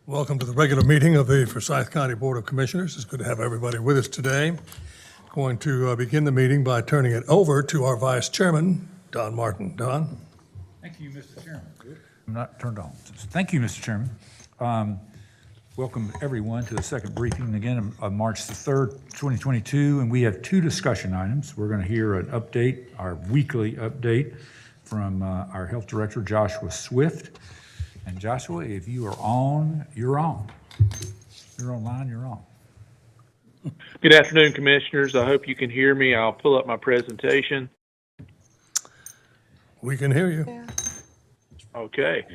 Welcome to the regular meeting of the Forsyth County Board of Commissioners. It's good to have everybody with us today. Going to begin the meeting by turning it over to our Vice Chairman, Don Martin. Don? Thank you, Mr. Chairman. I'm not turned on. Thank you, Mr. Chairman. Welcome everyone to the second briefing again of March the 3rd, 2022, and we have two discussion items. We're going to hear an update, our weekly update from our Health Director, Joshua Swift. And Joshua, if you are on, you're on. You're online, you're on. Good afternoon, Commissioners. I hope you can hear me. I'll pull up my presentation. We can hear you. Yeah. Okay.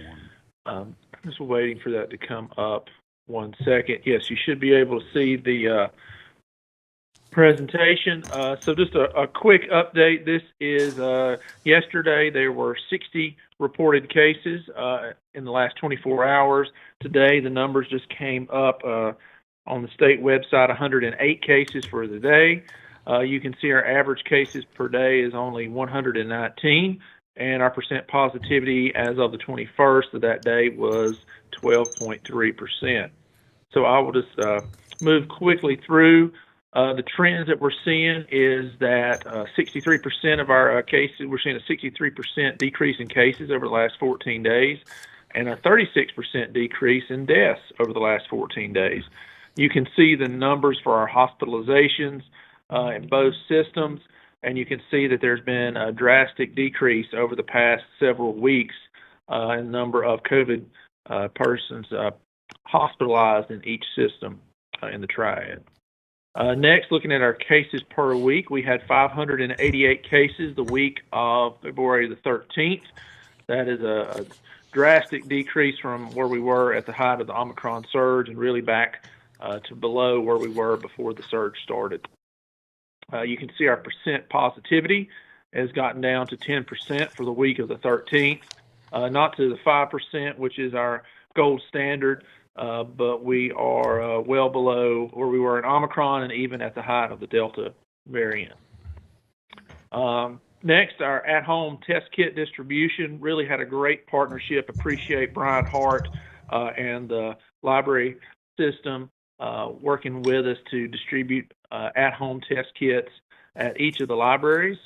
Just waiting for that to come up. 1 second. Yes, you should be able to see the presentation. So just a quick update. This is yesterday there were 60 reported cases in the last 24 hours. Today the numbers just came up on the state website, 108 cases for the day. You can see our average cases per day is only 119, and our percent positivity as of the 21st of that day was 12.3%. So I will just move quickly through. The trends that we're seeing is that 63% of our cases, we're seeing a 63% decrease in cases over the last 14 days and a 36% decrease in deaths over the last 14 days. You can see the numbers for our hospitalizations in both systems, and you can see that there's been a drastic decrease over the past several weeks in the number of COVID persons hospitalized in each system in the triad. Next, looking at our cases per week, we had 588 cases the week of February the 13th. That is a drastic decrease from where we were at the height of the Omicron surge and really back to below where we were before the surge started. You can see our percent positivity has gotten down to 10% for the week of the 13th, not to the 5%, which is our gold standard, but we are well below where we were in Omicron and even at the height of the Delta variant. Next, our at-home test kit distribution really had a great partnership. Appreciate Brian Hart and the library system working with us to distribute at-home test kits at each of the libraries,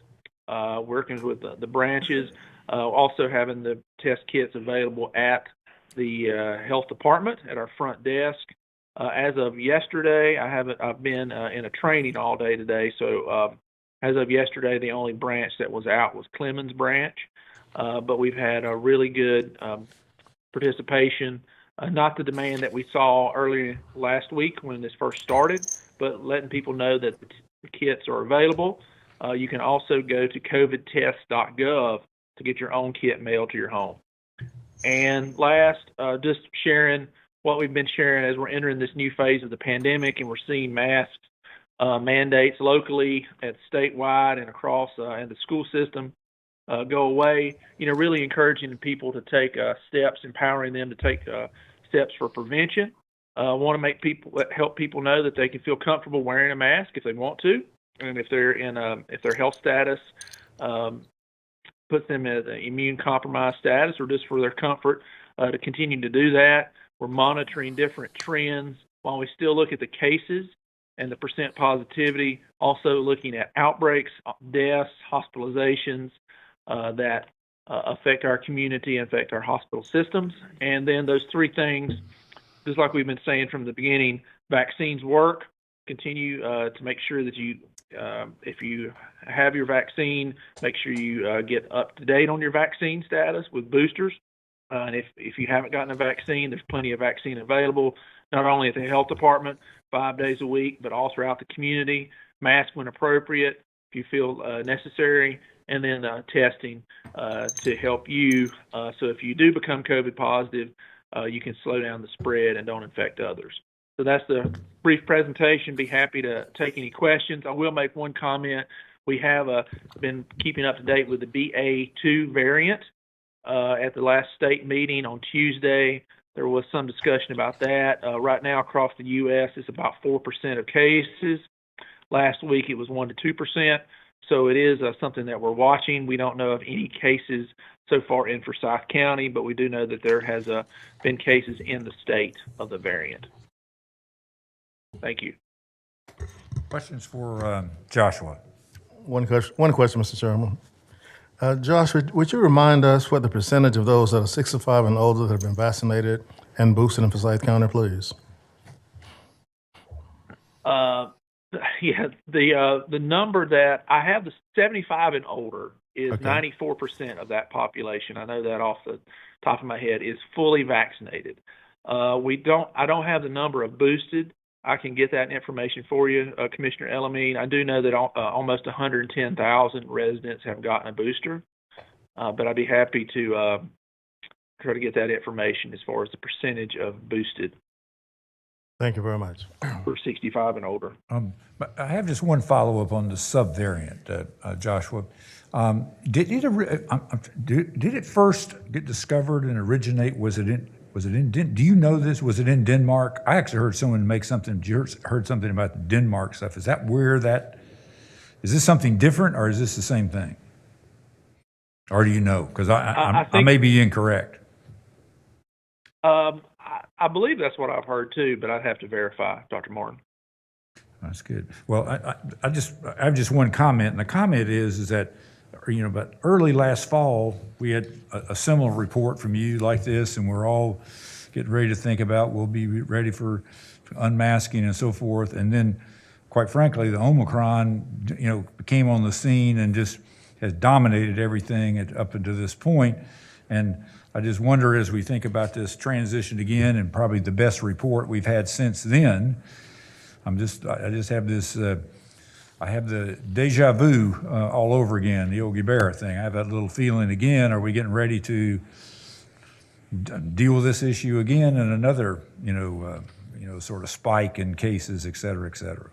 working with the branches, also having the test kits available at the health department at our front desk. As of yesterday, I've been in a training all day today, so as of yesterday, the only branch that was out was Clemens branch, but we've had a really good participation. Not the demand that we saw earlier last week when this first started, but letting people know that the kits are available. You can also go to covidtest.gov to get your own kit mailed to your home. And last, just sharing what we've been sharing as we're entering this new phase of the pandemic, and we're seeing masks mandates locally and statewide and across in the school system go away. Really encouraging people to take steps, empowering them to take steps for prevention. Want to help people know that they can feel comfortable wearing a mask if they want to, and if their health status puts them at an immune compromised status or just for their comfort to continue to do that. We're monitoring different trends while we still look at the cases and the percent positivity, also looking at outbreaks, deaths, hospitalizations that affect our community and affect our hospital systems. And then those three things, just like we've been saying from the beginning, vaccines work. Continue to make sure that if you have your vaccine, make sure you get up to date on your vaccine status with boosters. And if you haven't gotten a vaccine, there's plenty of vaccine available, not only at the health department 5 days a week, but all throughout the community. Mask when appropriate, if you feel necessary, and then testing to help you. So if you do become COVID positive, you can slow down the spread and don't infect others. So that's the brief presentation. Be happy to take any questions. I will make one comment. We have been keeping up to date with the BA2 variant. At the last state meeting on Tuesday, there was some discussion about that. Right now across the U.S., it's about 4% of cases. Last week it was 1 to 2%. So it is something that we're watching. We don't know of any cases so far in Forsyth County, but we do know that there has been cases in the state of the variant. Thank you. Questions for Joshua? One question, Mr. Chairman. Josh, would you remind us what the percentage of those that are 65 and older that have been vaccinated and boosted in Forsyth County, please? Yeah, the number that I have, the 75 and older, is Okay. 94% of that population. I know that off the top of my head is fully vaccinated. I don't have the number of boosted. I can get that information for you, Commissioner Elamine. I do know that almost 110,000 residents have gotten a booster, but I'd be happy to try to get that information as far as the percentage of boosted Thank you very much. for 65 and older. But I have just one follow-up on the subvariant, Joshua. Did it first get discovered and originate? Was it in? Do you know this? Was it in Denmark? I actually heard someone make something. Heard something about the Denmark stuff. Is that where that? Is this something different, or is this the same thing? Or do you know? Because I may be incorrect. I believe that's what I've heard too, but I'd have to verify, Dr. Martin. That's good. Well, I have just one comment, and the comment is that, but early last fall, we had a similar report from you like this, and we're all getting ready to think about, we'll be ready for unmasking and so forth. And then, quite frankly, the Omicron, came on the scene and just has dominated everything up until this point. And I just wonder, as we think about this transition again, and probably the best report we've had since then, I just have this, I have the deja vu all over again, the Yogi Berra thing. I have that little feeling again. Are we getting ready to deal with this issue again and another, sort of spike in cases, et cetera, et cetera?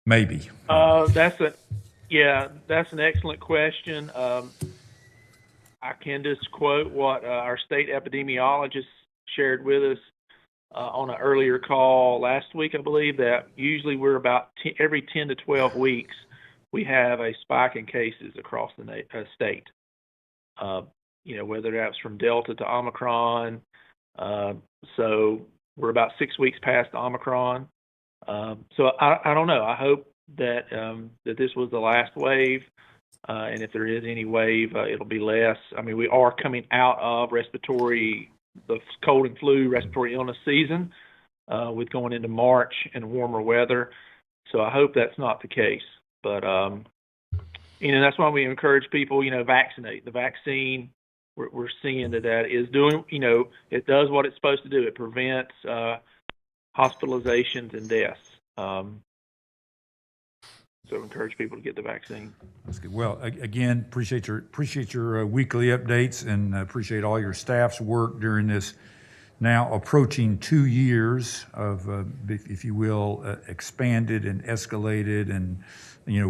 Maybe. That's an excellent question. I can just quote what our state epidemiologist shared with us on an earlier call last week, I believe, that usually we're about every 10 to 12 weeks, we have a spike in cases across the state. Whether that's from Delta to Omicron. So we're about 6 weeks past Omicron. So I don't know. I hope that that this was the last wave. And if there is any wave, it'll be less. I mean, we are coming out of the cold and flu respiratory illness season with going into March and warmer weather. So I hope that's not the case. But, that's why we encourage people, vaccinate. The vaccine, we're seeing that is doing, it does what it's supposed to do. It prevents hospitalizations and deaths. So encourage people to get the vaccine. That's good. Well, again, appreciate your weekly updates, and appreciate all your staff's work during this now approaching 2 years of, if you will, expanded and escalated and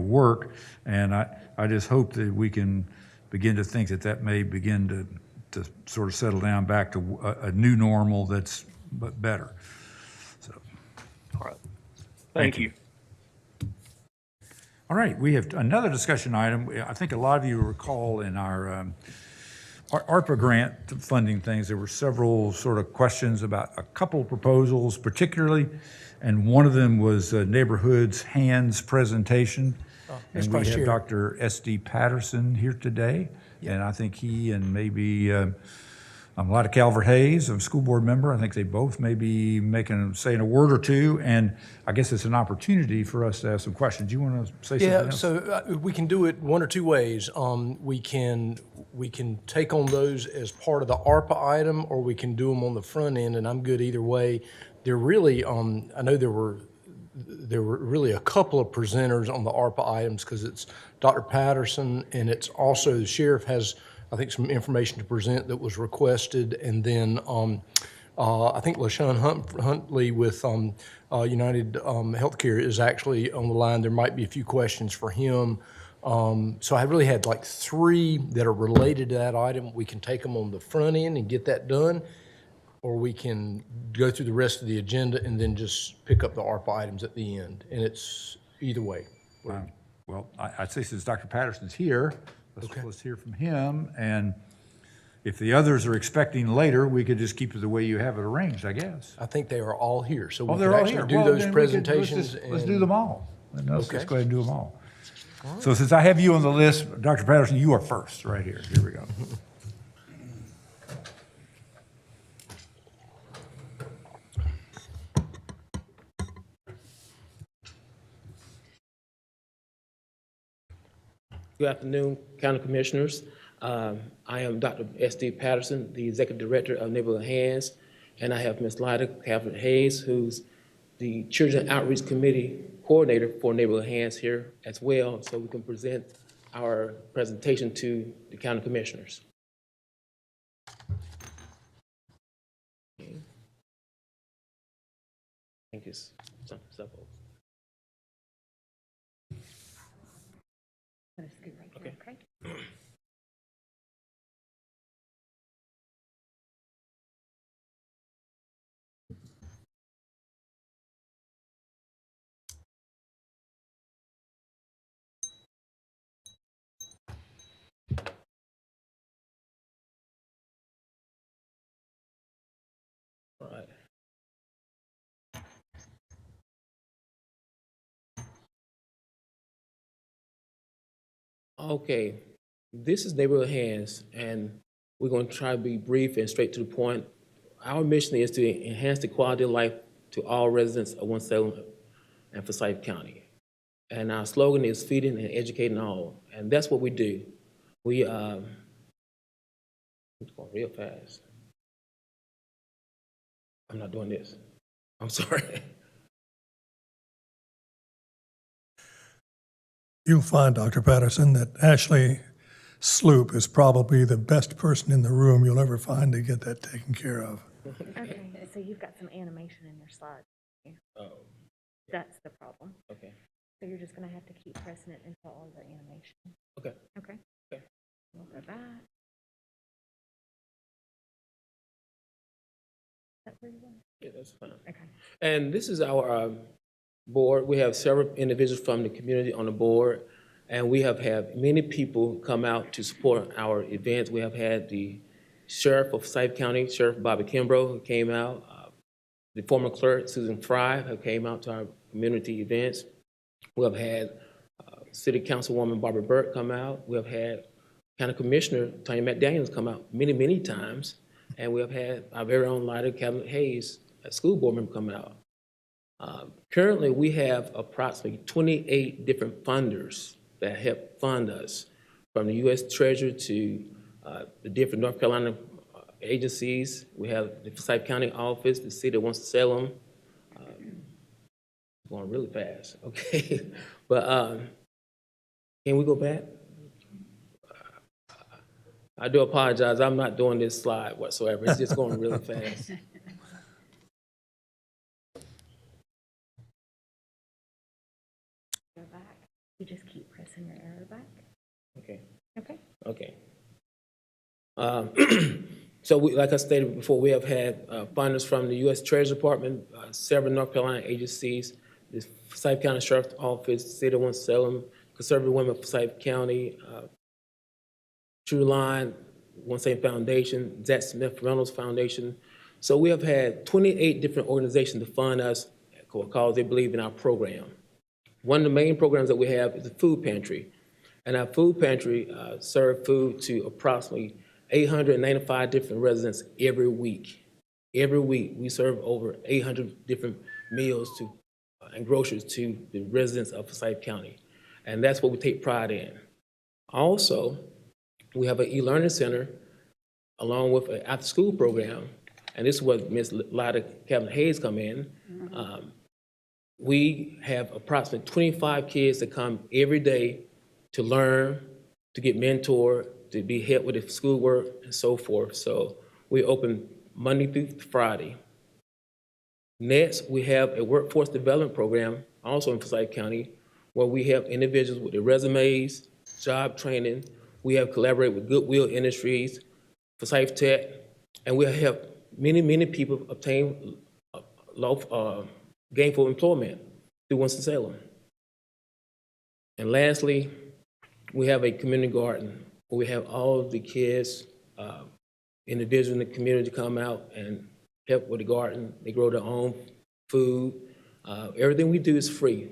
work. And I just hope that we can begin to think that may begin to sort of settle down back to a new normal that's better. So, all right. Thank you. All right, we have another discussion item. I think a lot of you recall in our Arpa grant funding things, there were several sort of questions about a couple of proposals particularly, and one of them was Neighborhoods Hands presentation. And we have Dr. S.D. Patterson here today, and I think he and maybe a lot of Calvert Hayes, a school board member, I think they both may be saying a word or two, and I guess it's an opportunity for us to ask some questions. Do you want to say something else? So we can do it one or two ways. We can take on those as part of the ARPA item, or we can do them on the front end, and I'm good either way. They're really, I know there were really a couple of presenters on the ARPA items because it's Dr. Patterson, and it's also the sheriff has, I think, some information to present that was requested, and then I think LaShawn Huntley with United Healthcare is actually on the line. There might be a few questions for him. So I really had like three that are related to that item. We can take them on the front end and get that done, or we can go through the rest of the agenda and then just pick up the ARPA items at the end. And it's either way. Well, Well, I'd say since Dr. Patterson's here, let's hear from him. And if the others are expecting later, we could just keep it the way you have it arranged, I guess. I think they are all here, so we Oh, they're can all actually here. do Well, those then we could- presentations. let's do them all. Let's Okay. go ahead and do them all. So since I have you on the list, Dr. Patterson, you are first, right here. Here we go. Good afternoon, County Commissioners. I am Dr. S.D. Patterson, the Executive Director of Neighborhood Hands, and I have Ms. Lyda Captain Hayes, who's the Children Outreach Committee Coordinator for Neighborhood Hands here as well, so we can present our presentation to the County Commissioners. Okay. Thank you. Okay. All right. Okay, this is Neighborhood Hands, and we're going to try to be brief and straight to the point. Our mission is to enhance the quality of life to all residents of Winston-Salem and Forsyth County. And our slogan is feeding and educating all, and that's what we do. We, it's going real fast. I'm not doing this. I'm sorry. You'll find, Dr. Patterson, that Ashley Sloop is probably the best person in the room you'll ever find to get that taken care of. Okay, so you've got some animation in your slides. Oh, That's the problem. okay, So you're just gonna have to keep pressing it until all the animation. okay. Okay? Okay. We'll go back. Is that where you want? Yeah, that's fine. Okay. And this is our board. We have several individuals from the community on the board, and we have had many people come out to support our events. We have had the Sheriff of Forsyth County, Sheriff Bobby Kimbrough, who came out. The former clerk, Susan Fry, who came out to our community events. We have had City Councilwoman Barbara Burke come out. We have had County Commissioner Tanya McDaniels come out many, many times. And we have had our very own Lyda Cabinet Hayes, a school board member, come out. Currently, we have approximately 28 different funders that help fund us, from the U.S. Treasury to the different North Carolina agencies. We have the Forsyth County office, the city of Winston-Salem. Going really fast, okay. But can we go back? I do apologize. I'm not doing this slide whatsoever. It's just going really fast. Go back. You just keep pressing your arrow back. Okay. Okay. Okay. So we, like I stated before, we have had funders from the U.S. Treasury Department, several North Carolina agencies, the Forsyth County Sheriff's Office, City of Winston-Salem, Conservative Women of Forsyth County, True Line, Winston Foundation, Zach Smith Reynolds Foundation. So we have had 28 different organizations to fund us because they believe in our program. One of the main programs that we have is the food pantry. And our food pantry serves food to approximately 895 different residents every week. Every week, we serve over 800 different meals to and groceries to the residents of Forsyth County. And that's what we take pride in. Also, we have an e-learning center along with an after-school program. And this is where Ms. Lyda Cabinet Hayes come in. We have approximately 25 kids that come every day to learn, to get mentored, to be helped with the schoolwork and so forth. So we open Monday through Friday. Next, we have a workforce development program, also in Forsyth County, where we help individuals with their resumes, job training. We have collaborated with Goodwill Industries, Forsyth Tech, and we have helped many, many people obtain gainful employment through Winston-Salem. And lastly, we have a community garden where we have all of the kids, individuals in the community come out and help with the garden. They grow their own food. Everything we do is free.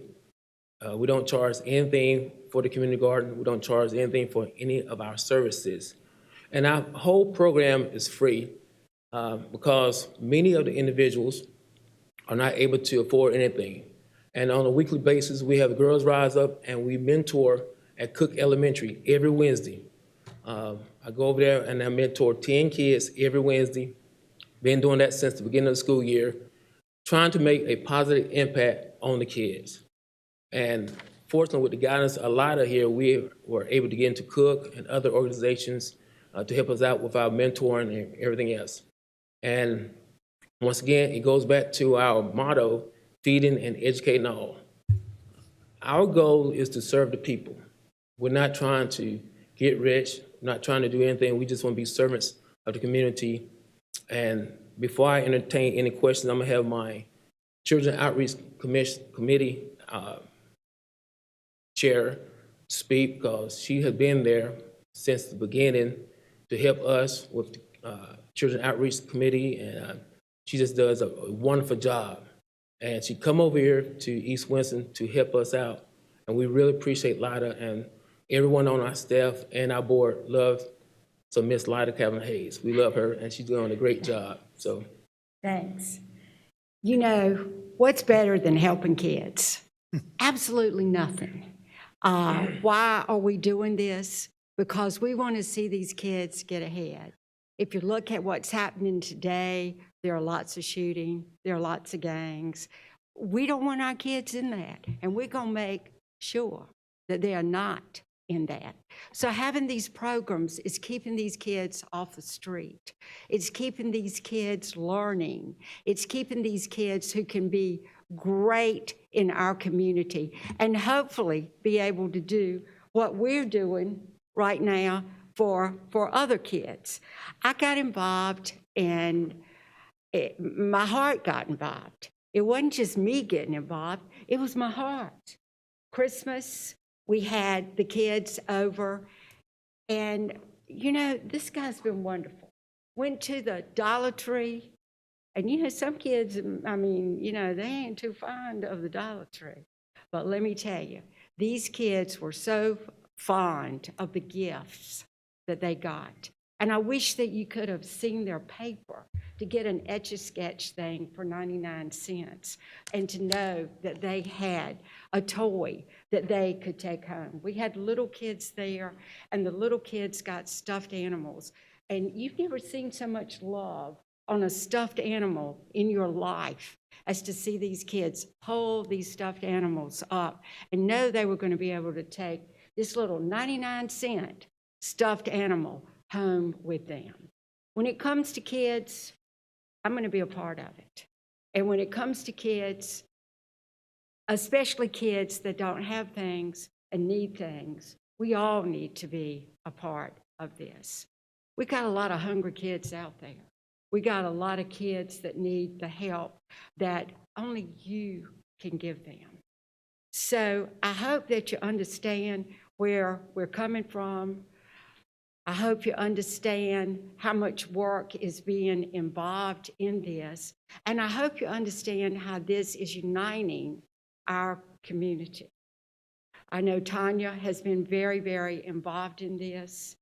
We don't charge anything for the community garden. We don't charge anything for any of our services. And our whole program is free because many of the individuals are not able to afford anything. And on a weekly basis, we have Girls Rise Up, and we mentor at Cook Elementary every Wednesday. I go over there and I mentor 10 kids every Wednesday. Been doing that since the beginning of the school year, trying to make a positive impact on the kids. And fortunately, with the guidance a lot of here, we were able to get into Cook and other organizations to help us out with our mentoring and everything else. And once again, it goes back to our motto, feeding and educating all. Our goal is to serve the people. We're not trying to get rich, not trying to do anything. We just want to be servants of the community. And before I entertain any questions, I'm gonna have my Children Outreach Committee chair speak, because she has been there since the beginning to help us with the Children Outreach Committee, and she just does a wonderful job. And she come over here to East Winston to help us out, and we really appreciate Lida, and everyone on our staff and our board loves Miss Lida Kavanaugh-Hayes. We love her, and she's doing a great job. So, Thanks. You know, what's better than helping kids? Absolutely nothing. Why are we doing this? Because we want to see these kids get ahead. If you look at what's happening today, there are lots of shooting, there are lots of gangs. We don't want our kids in that, and we're going to make sure that they are not in that. So having these programs is keeping these kids off the street. It's keeping these kids learning. It's keeping these kids who can be great in our community and hopefully be able to do what we're doing right now for other kids. I got involved, and my heart got involved. It wasn't just me getting involved, it was my heart. Christmas, we had the kids over, and you know, this guy's been wonderful. Went to the Dollar Tree, and you know, some kids, I mean, you know, they ain't too fond of the Dollar Tree. But let me tell you, these kids were so fond of the gifts that they got. And I wish that you could have seen their paper to get an Etch-a-Sketch thing for 99 cents and to know that they had a toy that they could take home. We had little kids there, and the little kids got stuffed animals. And you've never seen so much love on a stuffed animal in your life as to see these kids hold these stuffed animals up and know they were going to be able to take this little 99-cent stuffed animal home with them. When it comes to kids, I'm going to be a part of it. And when it comes to kids, especially kids that don't have things and need things, we all need to be a part of this. We got a lot of hungry kids out there. We got a lot of kids that need the help that only you can give them. So I hope that you understand where we're coming from. I hope you understand how much work is being involved in this. And I hope you understand how this is uniting our community. I know Tanya has been very, very involved in this.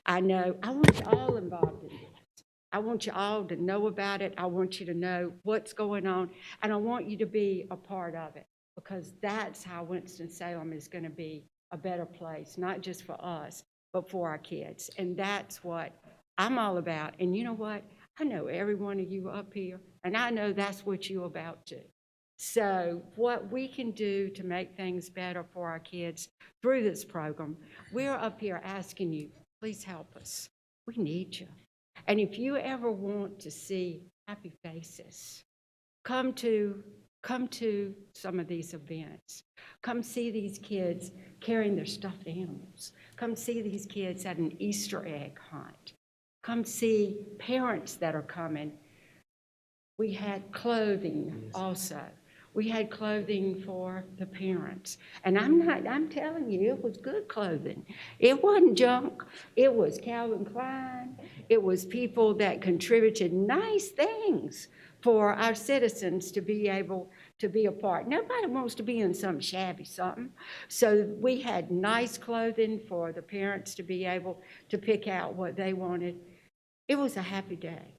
I want you all involved in this. I want you all to know about it. I want you to know what's going on. And I want you to be a part of it, because that's how Winston-Salem is going to be a better place, not just for us, but for our kids. And that's what I'm all about. And you know what? I know every one of you up here, and I know that's what you're about too. So what we can do to make things better for our kids through this program, we're up here asking you, please help us. We need you. And if you ever want to see happy faces, come to some of these events. Come see these kids carrying their stuffed animals. Come see these kids at an Easter egg hunt. Come see parents that are coming. We had clothing also. We had clothing for the parents. And I'm telling you, it was good clothing. It wasn't junk. It was Calvin Klein. It was people that contributed nice things for our citizens to be able to be a part. Nobody wants to be in some shabby something. So we had nice clothing for the parents to be able to pick out what they wanted. It was a happy day.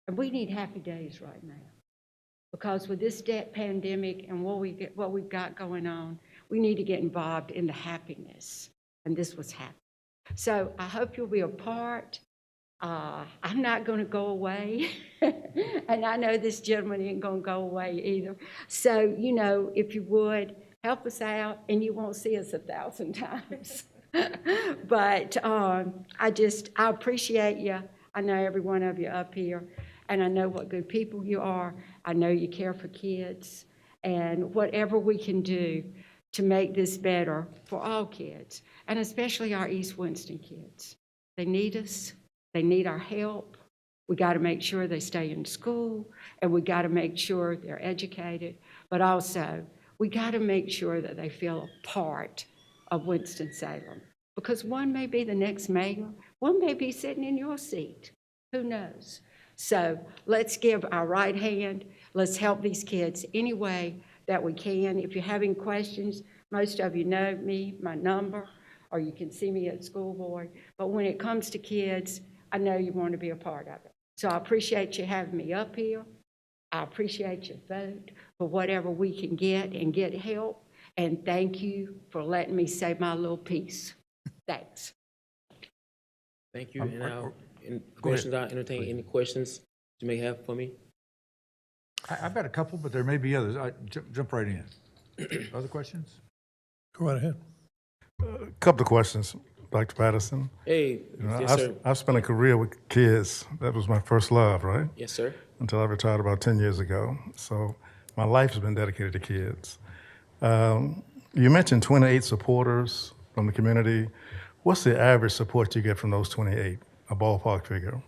And we need happy days right now. Because with this pandemic and what we've got going on, we need to get involved in the happiness. And this was happy. So I hope you'll be a part. I'm not going to go away. And I know this gentleman ain't going to go away either. So, you know, if you would, help us out, and you won't see us 1,000 times. But I appreciate you. I know every one of you up here, and I know what good people you are. I know you care for kids, and whatever we can do to make this better for all kids, and especially our East Winston kids. They need us. They need our help. We got to make sure they stay in school, and we got to make sure they're educated, but also we got to make sure that they feel a part of Winston-Salem, because one may be the next mayor, one may be sitting in your seat. Who knows? So let's give our right hand. Let's help these kids any way that we can. If you're having questions, most of you know me, my number, or you can see me at school board. But when it comes to kids, I know you want to be a part of it. So I appreciate you having me up here. I appreciate your vote for whatever we can get and get help. And thank you for letting me say my little piece. Thanks. Thank you. And I'll entertain any questions you may have for me. I've got a couple, but there may be others. Jump right in. Other questions? Go right ahead. A couple of questions, Dr. Patterson. Hey, yes, sir. I've spent a career with kids. That was my first love, right? Yes, sir. Until I retired about 10 years ago. So my life has been dedicated to kids. You mentioned 28 supporters from the community. What's the average support you get from those 28, a ballpark figure?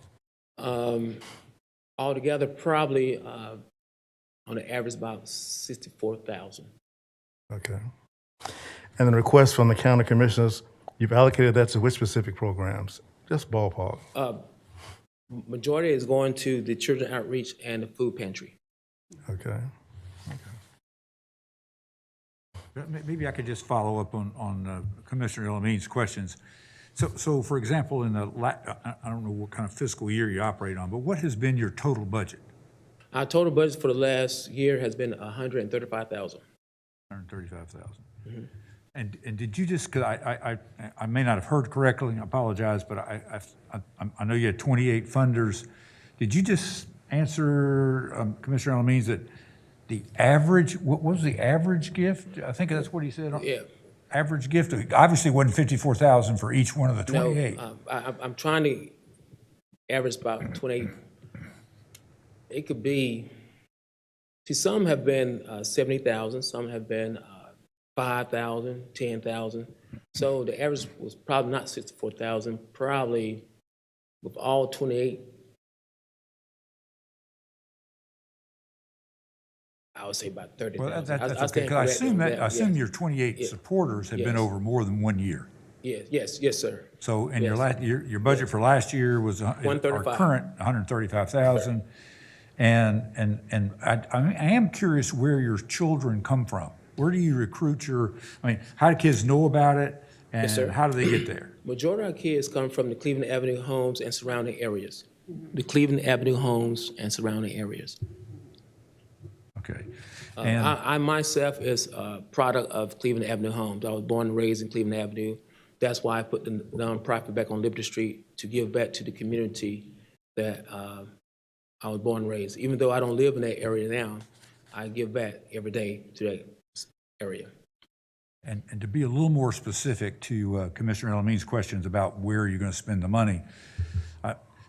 Altogether, probably on the average about 64,000. Okay. And the request from the county commissioners, you've allocated that to which specific programs? Just ballpark. Majority is going to the children outreach and the food pantry. Okay. Maybe I could just follow up on Commissioner Elamene's questions. So for example, in the I don't know what kind of fiscal year you operate on, but what has been your total budget? Our total budget for the last year has been $135,000. 135,000. Mm-hmm. And did you just? Because I may not have heard correctly. I apologize, but I know you had 28 funders. Did you just answer Commissioner Elamene's that the average? What was the average gift? I think that's what he said. Yeah. Average gift obviously wasn't 54,000 for each one of the 28. No, I'm trying to average about 28. It could be. See, some have been 70,000. Some have been 5,000, 10,000. So the average was probably not 64,000. Probably with all 28. I would say about 30,000. Well, that's okay. Because I assume your 28 supporters have been over more than 1 year. Yes, sir. So, and your budget for last year was our 135. current 135,000, and I am curious where your children come from. Where do you recruit how do kids know about it, and Yes, sir. how do they get there? Majority of our kids come from the Cleveland Avenue homes and surrounding areas. The Cleveland Avenue homes and surrounding areas. Okay. I myself is a product of Cleveland Avenue homes. I was born and raised in Cleveland Avenue. That's why I put the nonprofit back on Liberty Street to give back to the community that I was born and raised. Even though I don't live in that area now, I give back every day to that area. And to be a little more specific to Commissioner Elamene's questions about where you're going to spend the money,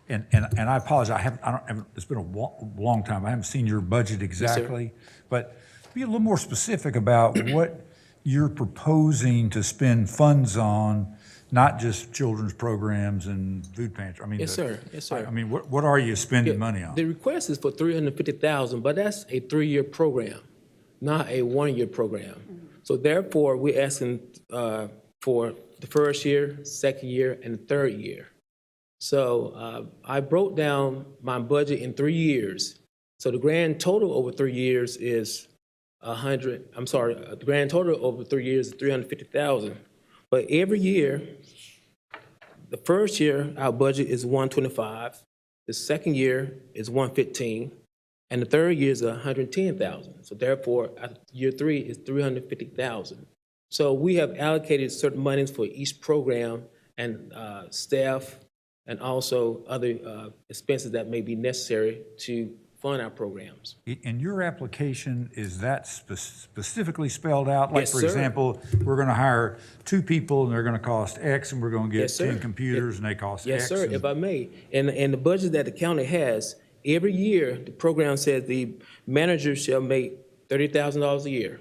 and I apologize, it's been a long time. I haven't seen your budget exactly, but be a little more specific about what you're proposing to spend funds on, not just children's programs and food pantry. Yes, sir. I mean, what are you spending money on? The request is for $350,000, but that's a 3-year program. not a one-year program. So therefore, we're asking for the first year, second year, and the third year. So I broke down my budget in 3 years. So the grand total over 3 years is the grand total over 3 years is 350,000. But every year, the first year, our budget is 125. The second year is 115. And the third year is 110,000. So therefore, year 3 is 350,000. So we have allocated certain monies for each program and staff and also other expenses that may be necessary to fund our programs. In your application, is that specifically spelled out? Like, Yes, for sir. example, we're going to hire 2 people and they're going to cost X, and we're going to get Yes, sir. 10 computers and they cost X. Yes, sir, and- if I may. And the budget that the county has, every year, the program says the manager shall make $30,000 a year.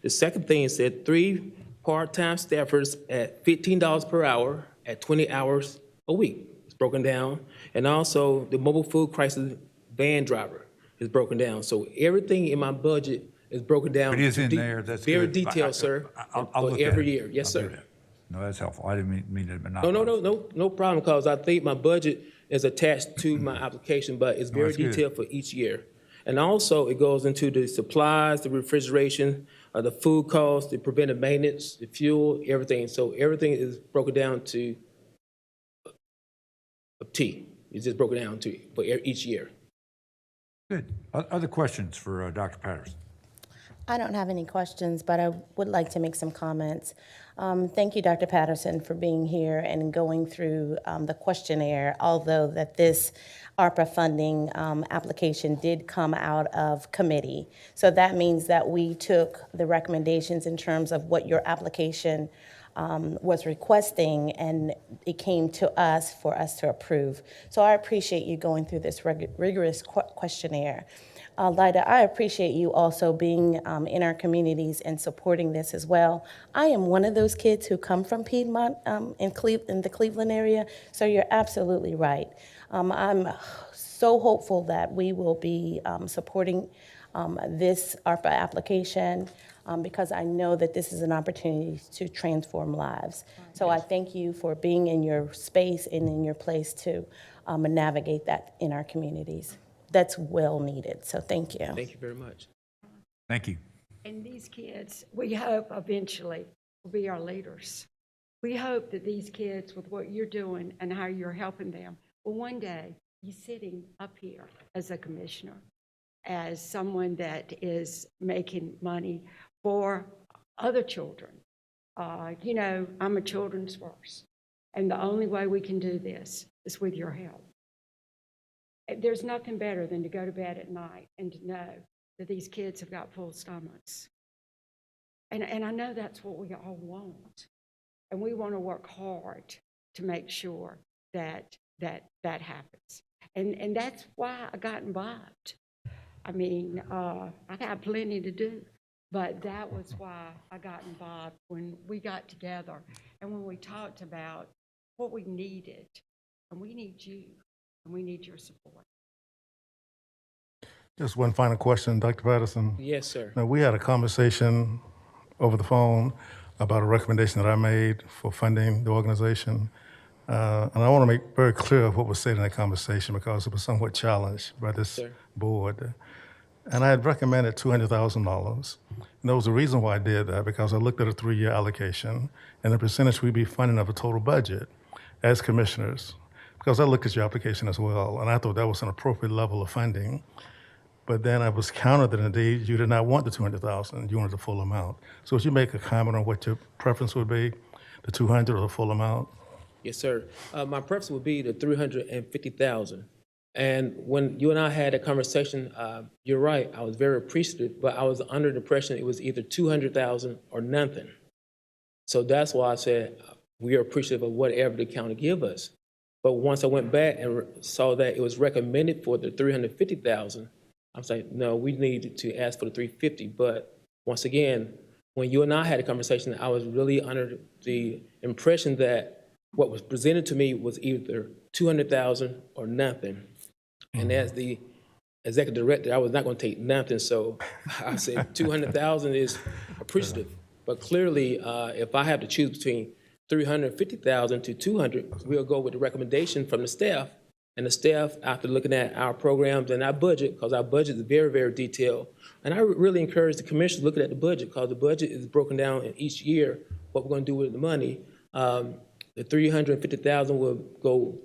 The second thing said 3 part-time staffers at $15 per hour at 20 hours a week. It's broken down. And also the mobile food crisis van driver is broken down. So everything in my budget is broken down. It is to in there, that's very good. detailed, sir, I'll for look at every it. year. Yes, I'll do sir. that. No, that's helpful. I didn't mean to not. No problem, because I think my budget is attached to my application, but it's very that's good. detailed for each year. And also, it goes into the supplies, the refrigeration, the food costs, the preventive maintenance, the fuel, everything. So everything is broken down to a T. It's just broken down to for each year. Good. Other questions for Dr. Patterson? I don't have any questions, but I would like to make some comments. Thank you, Dr. Patterson, for being here and going through the questionnaire, although that this ARPA funding application did come out of committee. So that means that we took the recommendations in terms of what your application was requesting, and it came to us for us to approve. So I appreciate you going through this rigorous questionnaire. Lyda, I appreciate you also being in our communities and supporting this as well. I am one of those kids who come from Piedmont in the Cleveland area, so you're absolutely right. I'm so hopeful that we will be supporting this ARPA application because I know that this is an opportunity to transform lives. So I thank you for being in your space and in your place to navigate that in our communities. That's well needed, so thank you. Thank you very much. Thank you. And these kids, we hope eventually will be our leaders. We hope that these kids, with what you're doing and how you're helping them, will one day be sitting up here as a commissioner, as someone that is making money for other children. You know, I'm a children's nurse, and the only way we can do this is with your help. There's nothing better than to go to bed at night and to know that these kids have got full stomachs. And I know that's what we all want. And we want to work hard to make sure that happens. And that's why I got involved. I mean, I got plenty to do, but that was why I got involved when we got together and when we talked about what we needed. And we need you. And we need your support. Just one final question, Dr. Patterson. Yes, sir. Now, we had a conversation over the phone about a recommendation that I made for funding the organization. And I want to make very clear what was said in that conversation because it was somewhat challenged by this board. And I had recommended $200,000. And there was a reason why I did that, because I looked at a 3-year allocation and the percentage we'd be funding of the total budget as commissioners. Because I looked at your application as well, and I thought that was an appropriate level of funding. But then I was countered that indeed you did not want the $200,000, you wanted the full amount. So would you make a comment on what your preference would be, the 200 or the full amount? Yes, sir. My preference would be the 350,000. And when you and I had a conversation, you're right, I was very appreciative, but I was under the impression it was either 200,000 or nothing. So that's why I said we are appreciative of whatever the county give us. But once I went back and saw that it was recommended for the 350,000, I was like, no, we need to ask for the 350. But once again, when you and I had a conversation, I was really under the impression that what was presented to me was either 200,000 or nothing. And as the executive director, I was not going to take nothing. So I said 200,000 is appreciative. But clearly, if I have to choose between 350,000 to 200, we'll go with the recommendation from the staff. And the staff, after looking at our programs and our budget, because our budget is very, very detailed. And I really encourage the commission looking at the budget, because the budget is broken down in each year, what we're going to do with the money. The 350,000 will go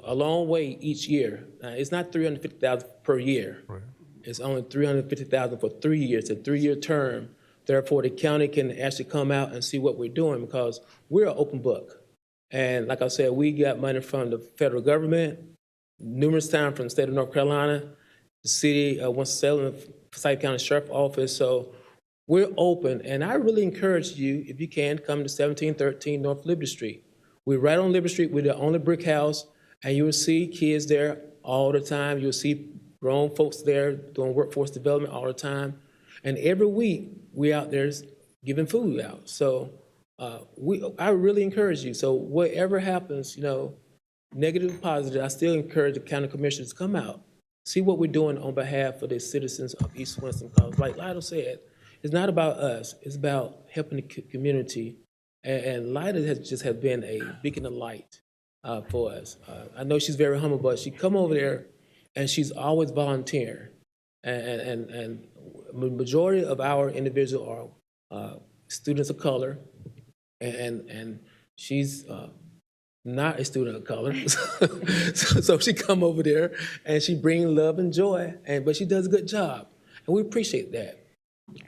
a long way each year. It's not 350,000 per year. Right. It's only 350,000 for 3 years, a 3-year term. Therefore, the county can actually come out and see what we're doing, because we're an open book. And like I said, we got money from the federal government, numerous times from the state of North Carolina, the city of Winston-Salem, Forsyth County Sheriff's Office. So we're open. And I really encourage you, if you can, come to 1713 North Liberty Street. We're right on Liberty Street. We're the only brick house. And you will see kids there all the time. You'll see grown folks there doing workforce development all the time. And every week, we're out there giving food out. So I really encourage you. So whatever happens, negative or positive, I still encourage the county commissioners to come out, see what we're doing on behalf of the citizens of East Winston. Because like Lyda said, it's not about us. It's about helping the community. And Lyda has been a beacon of light for us. I know she's very humble, but she come over there and she's always volunteering. And the majority of our individuals are students of color, and she's not a student of color. So she come over there and she brings love and joy, but she does a good job, and we appreciate that.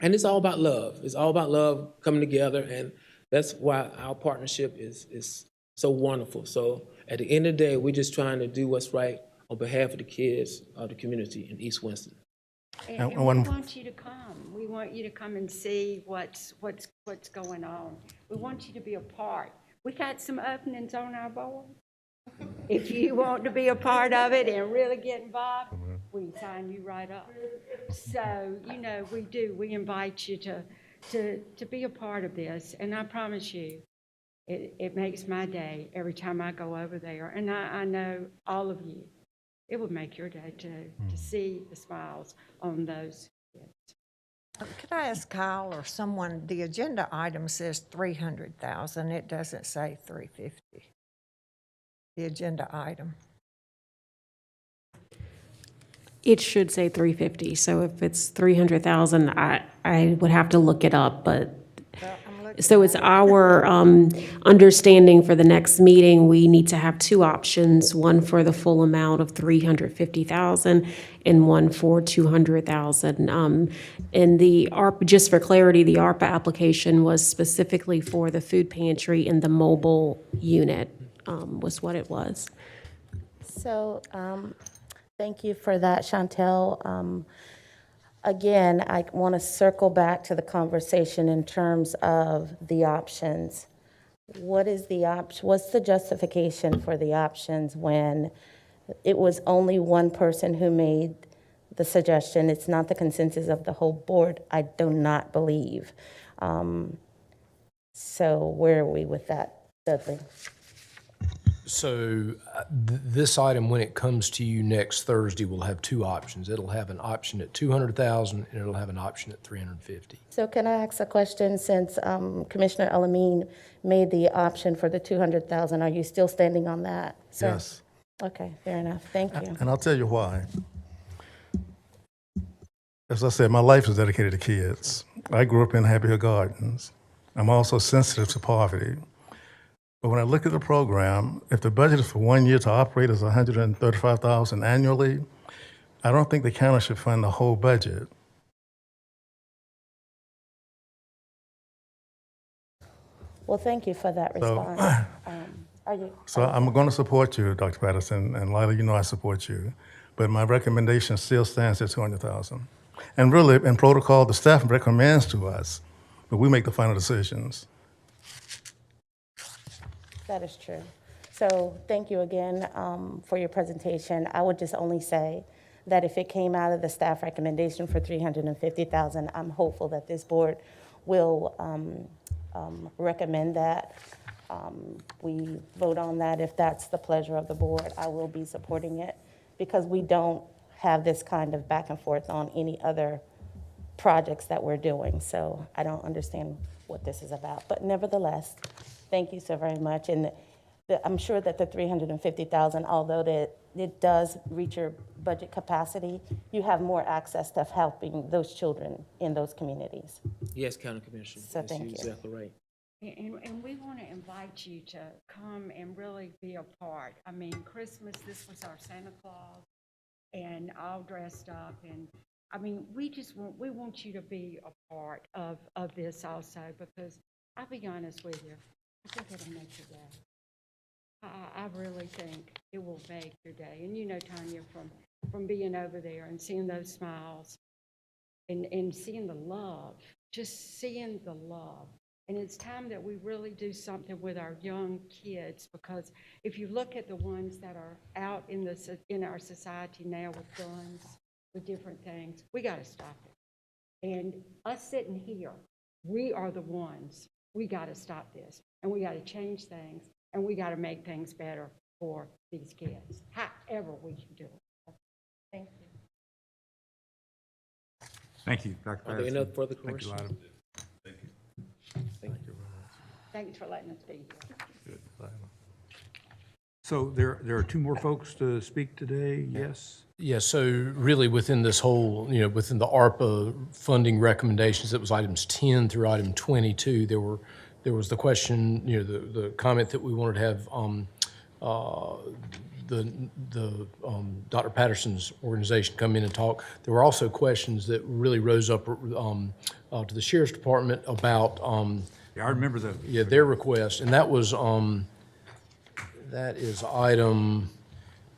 And it's all about love. It's all about love coming together, and that's why our partnership is so wonderful. So at the end of the day, we're just trying to do what's right on behalf of the kids of the community in East Winston. And we want you to come. We want you to come and see what's going on. We want you to be a part. We got some openings on our board. If you want to be a part of it and really get involved, we can sign you right up. So, we do. We invite you to be a part of this. And I promise you, it makes my day every time I go over there. And I know all of you. It would make your day too, to see the smiles on those kids. Could I ask Kyle or someone, the agenda item says 300,000, it doesn't say 350. The agenda item. It should say 350, so if it's 300,000, I would have to look it up, but so it's our understanding for the next meeting, we need to have two options, one for the full amount of 350,000 and one for 200,000. And the ARPA, just for clarity, the ARPA application was specifically for the food pantry and the mobile unit was what it was. So thank you for that, Chantel. Again, I want to circle back to the conversation in terms of the options. What's the justification for the options when it was only one person who made the suggestion? It's not the consensus of the whole board, I do not believe. So where are we with that, Dudley? So this item, when it comes to you next Thursday, will have two options. It'll have an option at 200,000 and it'll have an option at 350. So can I ask a question? Since Commissioner Alameen made the option for the 200,000, are you still standing on that, sir? Yes. Okay, fair enough. Thank you. And I'll tell you why. As I said, my life is dedicated to kids. I grew up in Happy Hill Gardens. I'm also sensitive to poverty. But when I look at the program, if the budget is for 1 year to operate is $135,000 annually, I don't think the county should fund the whole budget. Well, thank you for that response. So I'm going to support you, Dr. Patterson, and Lila, I support you. But my recommendation still stands at 200,000. And really, in protocol, the staff recommends to us, but we make the final decisions. That is true. So thank you again for your presentation. I would just only say that if it came out of the staff recommendation for 350,000, I'm hopeful that this board will recommend that. We vote on that if that's the pleasure of the board. I will be supporting it because we don't have this kind of back and forth on any other projects that we're doing. So I don't understand what this is about. But nevertheless, thank you so very much. And I'm sure that the $350,000, although that it does reach your budget capacity, you have more access to helping those children in those communities. Yes, County Commissioner. So Yes, thank you're you. exactly right. And we want to invite you to come and really be a part. I mean, Christmas, this was our Santa Claus, and all dressed up, and I mean, we want you to be a part of this also, because I'll be honest with you, I think it'll make your day. I really think it will make your day. And you know, Tanya, from being over there and seeing those smiles and seeing the love, just seeing the love. And it's time that we really do something with our young kids, because if you look at the ones that are out in our society now with guns, with different things, we got to stop it. And us sitting here, we are the ones. We got to stop this, and we got to change things, and we got to make things better for these kids, however we can do it. Thank you. Thank you, Dr. Are there any Patterson. other further Thank you, questions? Lida. Thank you. Thanks for letting us be here. So there are two more folks to speak today, yes? Yeah, so really within this whole, within the ARPA funding recommendations, it was items 10 through item 22. There was the question, the comment that we wanted to have Dr. Patterson's organization come in and talk. There were also questions that really rose up to the Sheriff's Department about Yeah, I remember the. their request, and that was that is item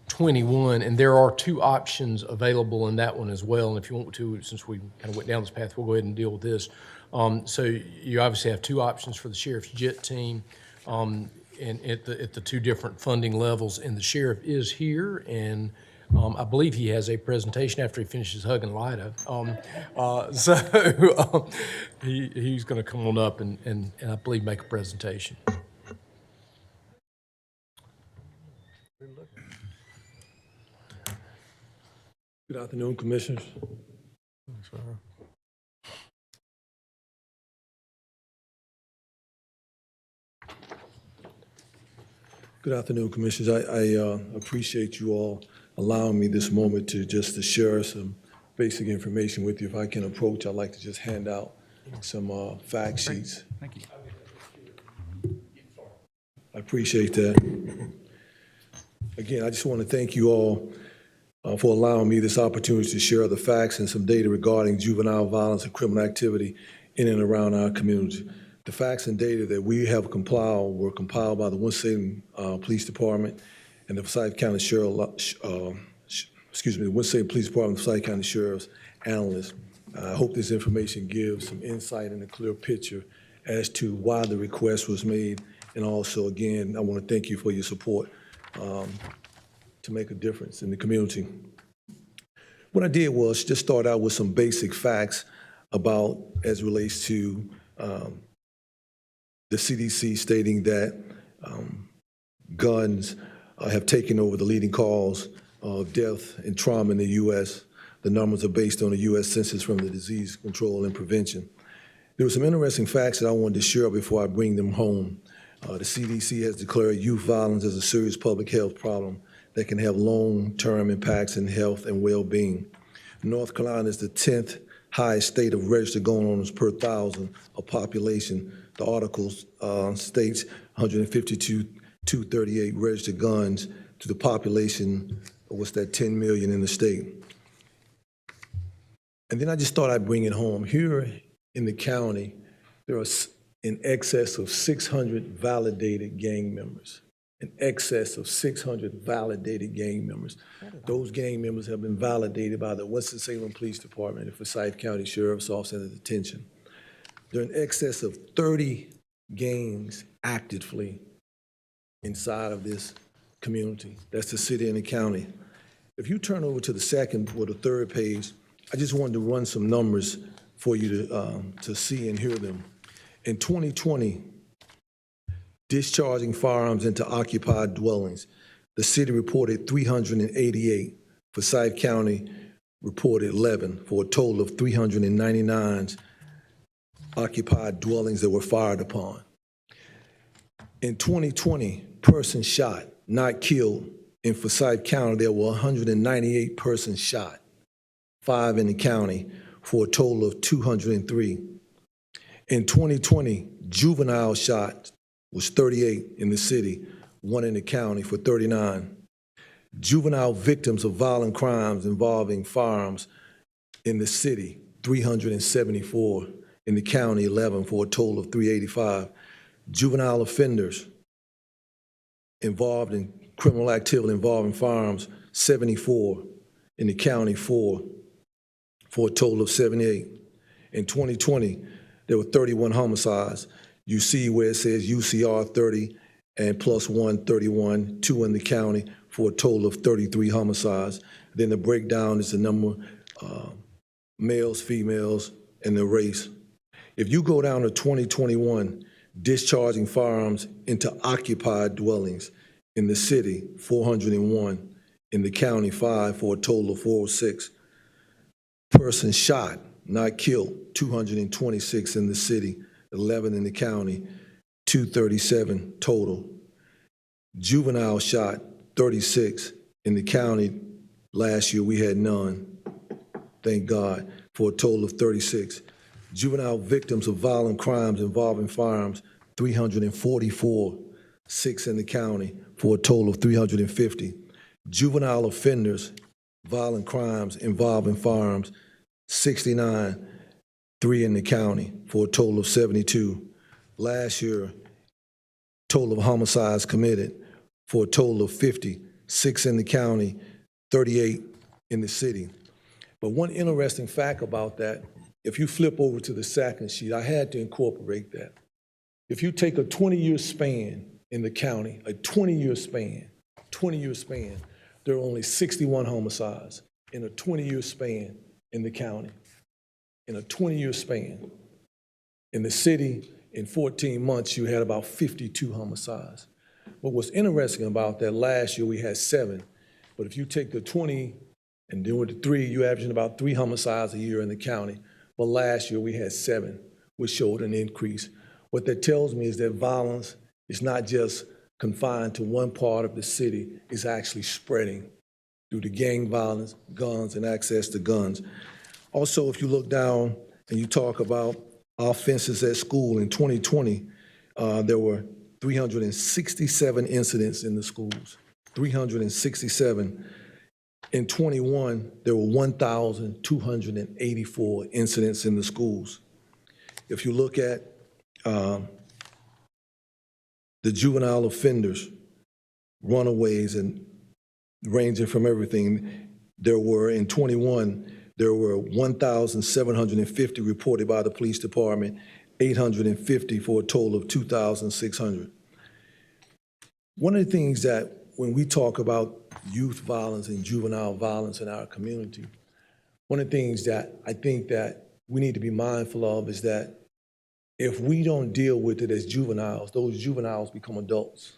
21, and there are two options available in that one as well. And if you want to, since we kind of went down this path, we'll go ahead and deal with this. So you obviously have two options for the sheriff's JIT team, and at the two different funding levels. And the sheriff is here, and I believe he has a presentation after he finishes hugging Lida. So he's going to come on up and I believe make a presentation. Good afternoon, Commissioners. Good afternoon, Commissioners. I appreciate you all allowing me this moment to share some basic information with you. If I can approach, I'd like to just hand out some fact sheets. Thank you. I appreciate that. Again, I just want to thank you all for allowing me this opportunity to share the facts and some data regarding juvenile violence and criminal activity in and around our community. The facts and data that we have compiled were compiled by the Winston-Salem Police Department and the Forsyth County the Winston-Salem Police Department, Forsyth County Sheriff's analysts. I hope this information gives some insight and a clear picture as to why the request was made. And also, again, I want to thank you for your support to make a difference in the community. What I did was just start out with some basic facts about, as it relates to the CDC stating that guns have taken over the leading cause of death and trauma in the U.S. The numbers are based on the U.S. Census from the Disease Control and Prevention. There were some interesting facts that I wanted to share before I bring them home. The CDC has declared youth violence as a serious public health problem that can have long-term impacts in health and well-being. North Carolina is the 10th highest state of registered gun owners per 1,000 of population. The article states 152,238 registered guns to the population of what's that 10 million in the state. And then I just thought I'd bring it home. Here in the county, there are in excess of 600 validated gang members. In excess of 600 validated gang members. Those gang members have been validated by the Winston-Salem Police Department and Forsyth County Sheriff's Office and the detention. There are in excess of 30 gangs actively inside of this community. That's the city and the county. If you turn over to the second or the third page, I just wanted to run some numbers for you to see and hear them. In 2020, discharging firearms into occupied dwellings, the city reported 388. Forsyth County reported 11 for a total of 399 occupied dwellings that were fired upon. In 2020, persons shot, not killed. In Forsyth County, there were 198 persons shot, 5 in the county, for a total of 203. In 2020, juvenile shot was 38 in the city, 1 in the county for 39. Juvenile victims of violent crimes involving firearms in the city, 374. In the county, 11 for a total of 385. Juvenile offenders involved in criminal activity involving firearms, 74. In the county, 4 for a total of 78. In 2020, there were 31 homicides. You see where it says UCR 30 and plus 1, 31, 2 in the county for a total of 33 homicides. Then the breakdown is the number males, females, and the race. If you go down to 2021, discharging firearms into occupied dwellings in the city, 401. In the county, 5 for a total of 406. Persons shot, not killed, 226 in the city, 11 in the county, 237 total. Juvenile shot, 36 in the county. Last year we had none, thank God, for a total of 36. Juvenile victims of violent crimes involving firearms, 344, 6 in the county, for a total of 350. Juvenile offenders, violent crimes involving firearms, 69, 3 in the county, for a total of 72. Last year, total of homicides committed for a total of 50, 6 in the county, 38 in the city. But one interesting fact about that, if you flip over to the second sheet, I had to incorporate that. If you take a 20-year span in the county, a 20-year span, there are only 61 homicides in a 20-year span in the county, in a 20-year span. In the city, in 14 months, you had about 52 homicides. But what's interesting about that, last year we had 7, but if you take the 20 and do it to 3, you're averaging about 3 homicides a year in the county. But last year we had 7, which showed an increase. What that tells me is that violence is not just confined to one part of the city, it's actually spreading due to gang violence, guns, and access to guns. Also, if you look down and you talk about offenses at school, in 2020, there were 367 incidents in the schools, 367. In 21, there were 1,284 incidents in the schools. If you look at the juvenile offenders, runaways, and ranging from everything, there were, in 21, there were 1,750 reported by the police department, 850 for a total of 2,600. One of the things that when we talk about youth violence and juvenile violence in our community, one of the things that I think that we need to be mindful of is that if we don't deal with it as juveniles, those juveniles become adults.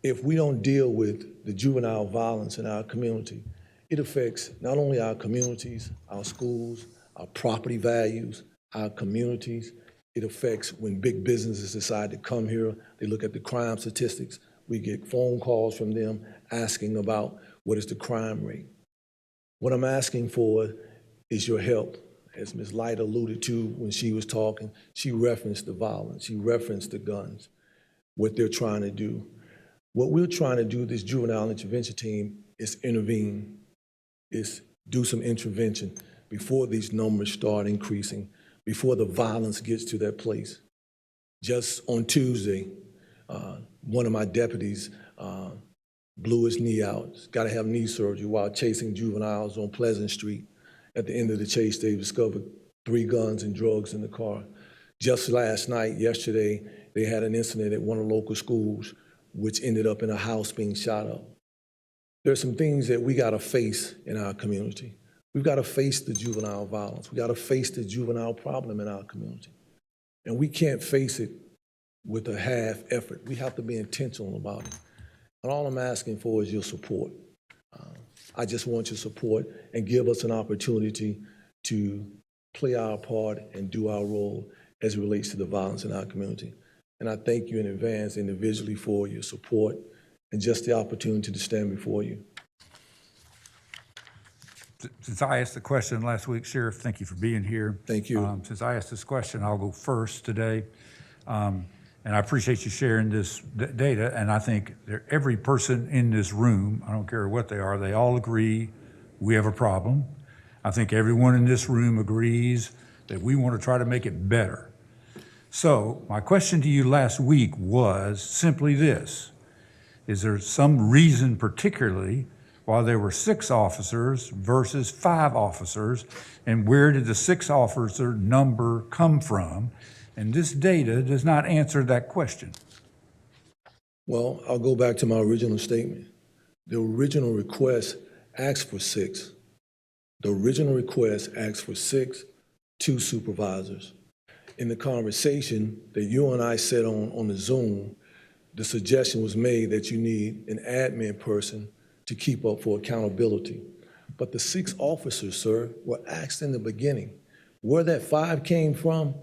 If we don't deal with the juvenile violence in our community, it affects not only our communities, our schools, our property values, our communities. It affects when big businesses decide to come here. They look at the crime statistics. We get phone calls from them asking about what is the crime rate. What I'm asking for is your help. As Ms. Light alluded to when she was talking, she referenced the violence, she referenced the guns, what they're trying to do. What we're trying to do, this juvenile intervention team, is intervene, is do some intervention before these numbers start increasing, before the violence gets to that place. Just on Tuesday, one of my deputies blew his knee out. He's got to have knee surgery while chasing juveniles on Pleasant Street. At the end of the chase, they discovered 3 guns and drugs in the car. Just last night, yesterday, they had an incident at one of the local schools, which ended up in a house being shot up. There's some things that we got to face in our community. We've got to face the juvenile violence. We got to face the juvenile problem in our community. And we can't face it with a half effort. We have to be intentional about it. And all I'm asking for is your support. I just want your support and give us an opportunity to play our part and do our role as it relates to the violence in our community. And I thank you in advance individually for your support and just the opportunity to stand before you. Since I asked the question last week, Sheriff, thank you for being here. Thank you. Since I asked this question, I'll go first today. And I appreciate you sharing this data, and I think every person in this room, I don't care what they are, they all agree we have a problem. I think everyone in this room agrees that we want to try to make it better. So my question to you last week was simply this: is there some reason particularly why there were 6 officers versus 5 officers, and where did the 6 officer number come from? And this data does not answer that question. Well, I'll go back to my original statement. The original request asked for 6. The original request asked for 6, 2 supervisors. In the conversation that you and I said on the Zoom, the suggestion was made that you need an admin person to keep up for accountability. But the 6 officers, sir, were asked in the beginning. Where that 5 came from,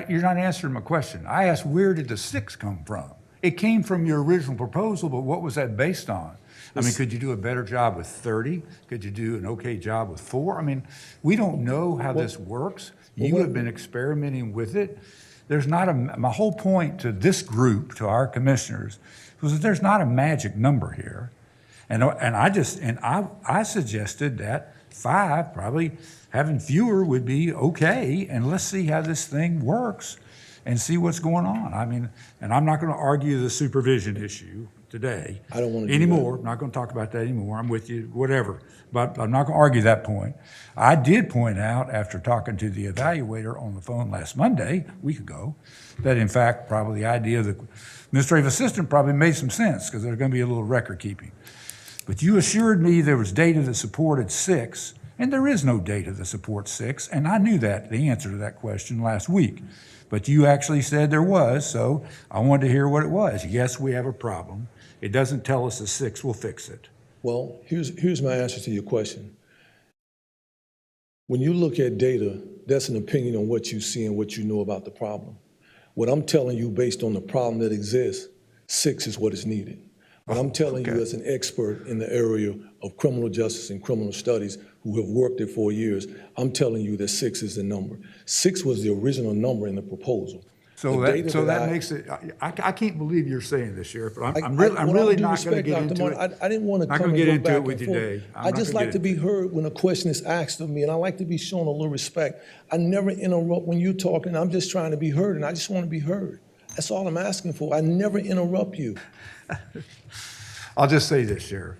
You're not answering my question. I asked, where did the 6 come from? It came from your original proposal, but what was that based on? I mean, could you do a better job with 30? Could you do an okay job with 4? I mean, we don't know how this works. You have been experimenting with it. There's not my whole point to this group, to our commissioners, was that there's not a magic number here. And I suggested that 5, probably having fewer would be okay, and let's see how this thing works and see what's going on. I mean, and I'm not going to argue the supervision issue today. I don't want to anymore. I'm not going to talk about that anymore. I'm with you, whatever. But I'm not going to argue that point. I did point out, after talking to the evaluator on the phone last Monday, a week ago, that in fact, probably the idea of the administrative assistant probably made some sense, because there's going to be a little record keeping. But you assured me there was data that supported 6, and there is no data that supports 6, and I knew that, the answer to that question last week. But you actually said there was, so I wanted to hear what it was. Yes, we have a problem. It doesn't tell us the 6 will fix it. well, here's my answer to your question. When you look at data, that's an opinion on what you see and what you know about the problem. What I'm telling you based on the problem that exists, 6 is what is needed. But I'm telling you as an expert in the area of criminal justice and criminal studies who have worked it for years, I'm telling you that 6 is the number. 6 was the original number in the proposal. So that makes it, I can't believe you're saying this, Sheriff, but I'm really not going to get into it. I didn't want to come and get go into back it with and you forth. today. I just like to be heard when a question is asked of me, and I like to be shown a little respect. I never interrupt when you're talking. I'm just trying to be heard, and I just want to be heard. That's all I'm asking for. I never interrupt you. I'll just say this, Sheriff.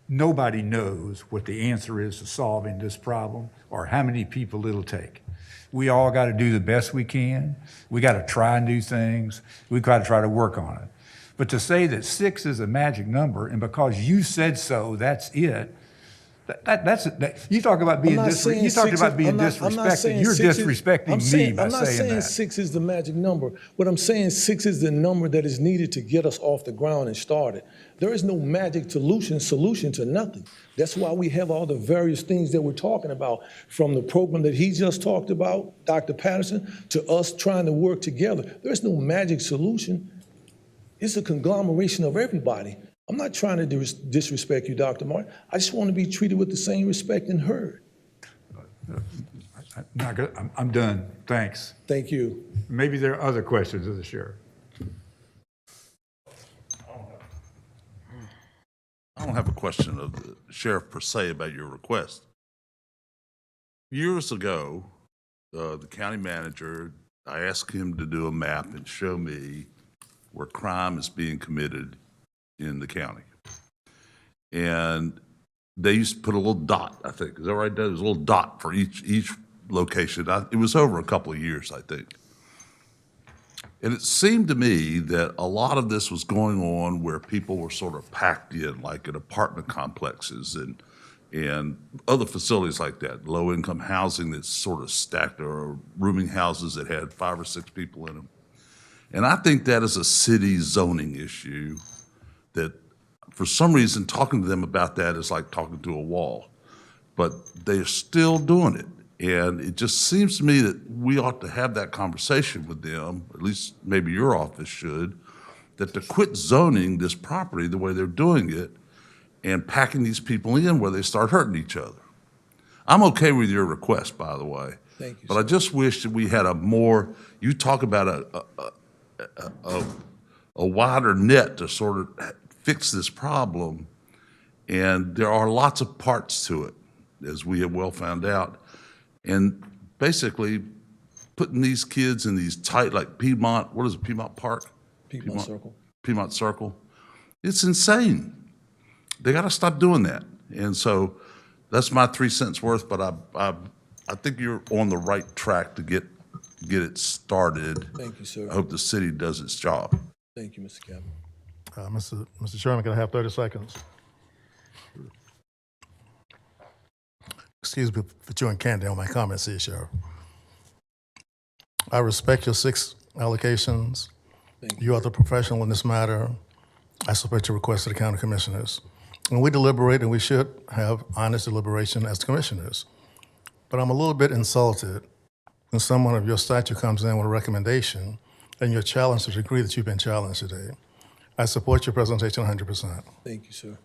Nobody knows what the answer is to solving this problem or how many people it'll take. We all got to do the best we can. We got to try new things. We've got to try to work on it. But to say that 6 is a magic number, and because you said so, that's it, you talk about being disrespectful. You're disrespecting me by saying that. I'm not saying 6 is the magic number. What I'm saying, 6 is the number that is needed to get us off the ground and started. There is no magic solution to nothing. That's why we have all the various things that we're talking about, from the program that he just talked about, Dr. Patterson, to us trying to work together. There's no magic solution. It's a conglomeration of everybody. I'm not trying to disrespect you, Dr. Martin. I just want to be treated with the same respect and heard. I'm done. Thanks. Thank you. Maybe there are other questions of the Sheriff. I don't have a question of the Sheriff per se about your request. Years ago, the county manager, I asked him to do a map and show me where crime is being committed in the county. And they used to put a little dot, I think. Is that right? There's a little dot for each location. It was over a couple of years, I think. And it seemed to me that a lot of this was going on where people were sort of packed in, like in apartment complexes and other facilities like that, low-income housing that's sort of stacked, or rooming houses that had 5 or 6 people in them. And I think that is a city zoning issue that for some reason, talking to them about that is like talking to a wall. But they're still doing it. And it just seems to me that we ought to have that conversation with them, at least maybe your office should, that to quit zoning this property the way they're doing it and packing these people in where they start hurting each other. I'm okay with your request, by the way. Thank you, But I just wish that we had a more, you talk about a wider net to sort of fix this problem. And there are lots of parts to it, as we have well found out. And basically, putting these kids in these tight, like Piedmont, what is it, Piedmont Park? Piedmont Circle. Piedmont Circle. It's insane. They got to stop doing that. And so that's my 3 cents worth, but I think you're on the right track to get it started. Thank you, sir. I hope the city does its job. Thank you, Mr. Captain. Mr. Chairman, can I have 30 seconds? Excuse me for chewing candy on my comments here, Sheriff. I respect your 6 allocations. Thank You are the professional in this matter. I support your request to the county commissioners. And we deliberate, and we should have honest deliberation as commissioners. But I'm a little bit insulted when someone of your stature comes in with a recommendation and you're challenged to the degree that you've been challenged today. I support your presentation 100%. Thank you, sir.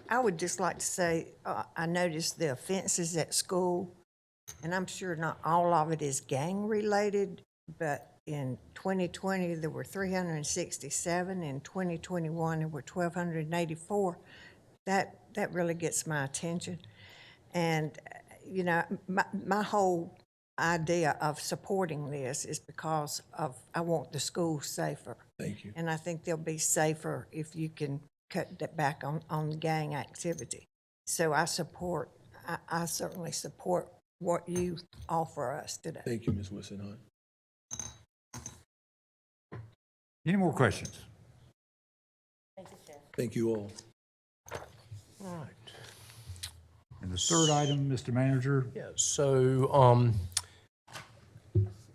I would just like to say, I noticed the offenses at school, and I'm sure not all of it is gang-related, but in 2020, there were 367. In 2021, there were 1,284. That really gets my attention. And, you know, my whole idea of supporting this is because I want the schools safer. Thank you. And I think they'll be safer if you can cut that back on gang activity. So I certainly support what you offer us today. Thank you, Ms. Wilson-Hunt. Any more questions? Thank you all. All right. And the third item, Mr. Manager? Yeah, so,